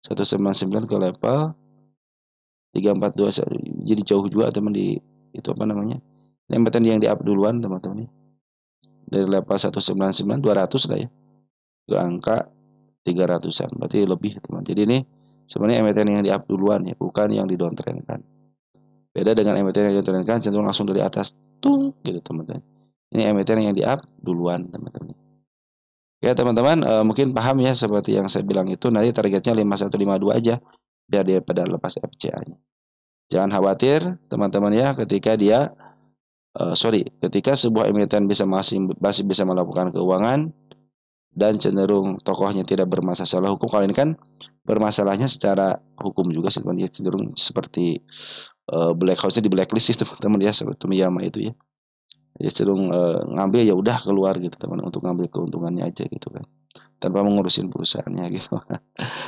199 ke level 342 jadi jauh juga teman di itu apa namanya? Emiten yang di up duluan teman-teman ya. Dari level 199 200 lah ya. Ke angka 300-an. Berarti lebih teman. Jadi ini sebenarnya emiten yang di up duluan ya, bukan yang di downtrend kan. Beda dengan emiten yang di downtrend kan cenderung langsung dari atas tung gitu teman-teman. Ini emiten yang di up duluan teman-teman. Ya teman-teman, mungkin paham ya seperti yang saya bilang itu, nanti targetnya 5152 aja biar dia pada lepas FCA-nya. Jangan khawatir teman-teman ya, ketika dia ketika sebuah emiten masih bisa melakukan keuangan dan cenderung tokohnya tidak bermasalah hukum. Kalau ini kan bermasalahnya secara hukum juga sih teman, dia cenderung seperti harusnya di blacklist sih teman-teman ya, seperti Miyama itu ya. Dia cenderung ngambil ya udah keluar gitu teman, untuk ngambil keuntungannya aja gitu kan, tanpa mengurusin perusahaannya gitu.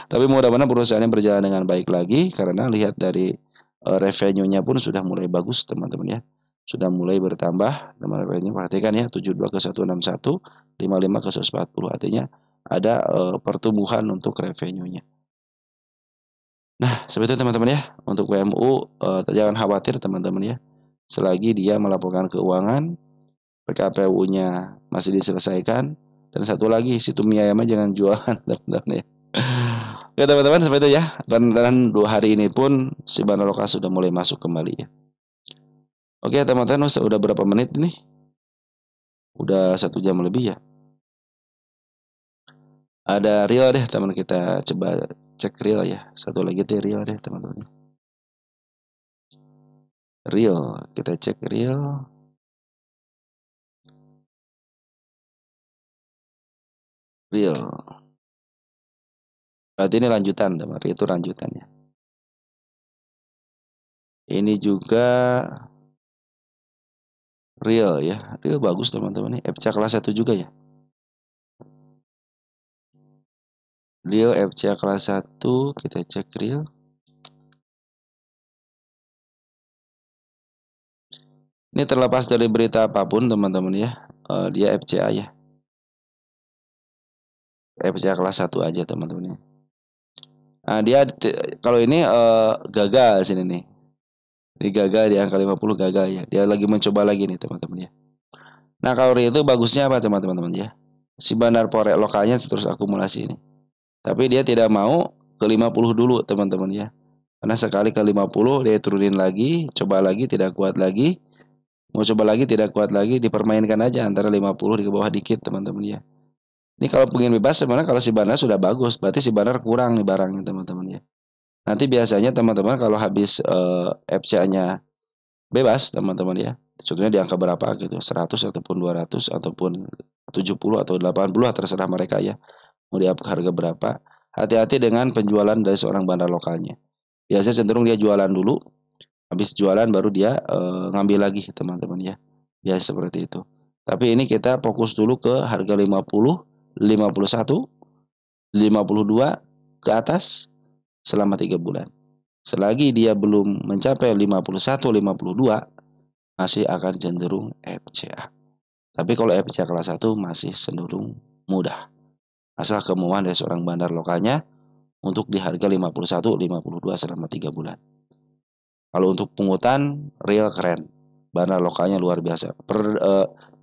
Tapi mudah-mudahan perusahaannya berjalan dengan baik lagi, karena lihat dari revenue-nya pun sudah mulai bagus teman-teman ya. Sudah mulai bertambah, teman-teman revenue perhatikan ya, 72 ke 161, 55 ke 140, artinya ada pertumbuhan untuk revenue-nya. Nah, seperti itu teman-teman ya. Untuk WMU jangan khawatir teman-teman ya. Selagi dia melaporkan keuangan, PKPU-nya masih diselesaikan, dan satu lagi si Tumiyama jangan jualan teman-teman ya. Oke teman-teman, seperti itu ya. Dan 2 hari ini pun si Banaloka sudah mulai masuk kembali ya. Oke teman-teman, udah berapa menit nih? Udah 1 jam lebih ya. Ada real deh teman, kita coba cek real ya. Satu lagi deh real deh teman-teman. Real, kita cek real. Real. Berarti ini lanjutan teman, itu lanjutannya. Ini juga real ya. Real bagus teman-teman nih. FCA kelas 1 juga ya. Real FCA kelas 1, kita cek real. Ini terlepas dari berita apapun teman-teman ya, dia FCA ya. FCA kelas 1 aja teman-teman ya. Nah, dia kalau ini gagal sini nih. Ini gagal di angka 50, gagal ya. Dia lagi mencoba lagi nih teman-teman ya. Nah, kalau itu bagusnya apa teman-teman ya? Si bandar forex lokalnya terus akumulasi ini. Tapi dia tidak mau ke 50 dulu teman-teman ya. Karena sekali ke 50 dia turunin lagi, coba lagi tidak kuat lagi. Mau coba lagi tidak kuat lagi, dipermainkan aja antara 50 di bawah dikit teman-teman ya. Ini kalau pengen bebas sebenarnya kalau si bandar sudah bagus, berarti si bandar kurang nih barangnya teman-teman ya. Nanti biasanya teman-teman kalau habis FCA-nya bebas teman-teman ya. Contohnya di angka berapa gitu, 100 ataupun 200 ataupun 70 atau 80, terserah mereka ya. Mau di harga berapa. Hati-hati dengan penjualan dari seorang bandar lokalnya. Biasanya cenderung dia jualan dulu, habis jualan baru dia ngambil lagi teman-teman ya. Biasa seperti itu. Tapi ini kita fokus dulu ke harga 50, 51, 52 ke atas selama 3 bulan. Selagi dia belum mencapai 51, 52, masih akan cenderung FCA. Tapi kalau FCA kelas 1 masih cenderung mudah. Asal kemauan dari seorang bandar lokalnya untuk di harga 51, 52 selama 3 bulan. Kalau untuk pungutan, real keren. Bandar lokalnya luar biasa.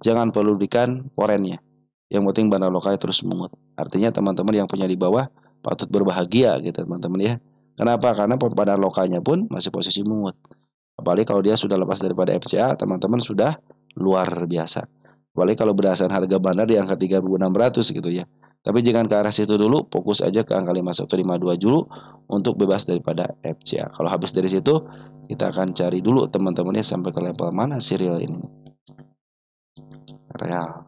Jangan pedulikan forennya. Yang penting bandar lokalnya terus mungut. Artinya teman-teman yang punya di bawah patut berbahagia gitu teman-teman ya. Kenapa? Karena bandar lokalnya pun masih posisi mungut. Apalagi kalau dia sudah lepas daripada FCA, teman-teman sudah luar biasa. Apalagi kalau berdasarkan harga bandar di angka 3.600 gitu ya. Tapi jangan ke arah situ dulu, fokus aja ke angka 5152 dulu untuk bebas daripada FCA. Kalau habis dari situ, kita akan cari dulu teman-temannya sampai ke level mana si real ini. Real,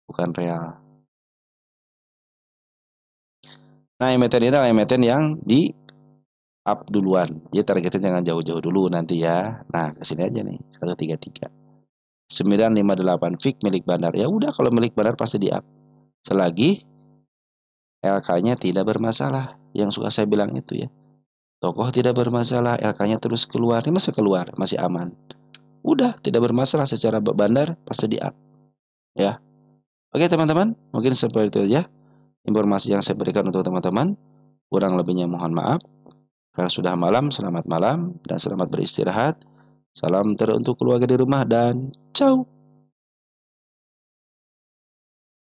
bukan real. Nah, emiten ini adalah emiten yang di up duluan. Jadi targetnya jangan jauh-jauh dulu nanti ya. Nah, kesini aja nih, 133. 958 fix milik bandar. Ya udah, kalau milik bandar pasti di up. Selagi LK-nya tidak bermasalah. Yang suka saya bilang itu ya. Tokoh tidak bermasalah, LK-nya terus keluar. Ini masih keluar, masih aman. Udah, tidak bermasalah secara bandar, pasti di up. Ya. Oke teman-teman, mungkin seperti itu aja informasi yang saya berikan untuk teman-teman. Kurang lebihnya mohon maaf. Karena sudah malam, selamat malam dan selamat beristirahat. Salam teruntuk keluarga di rumah dan ciao.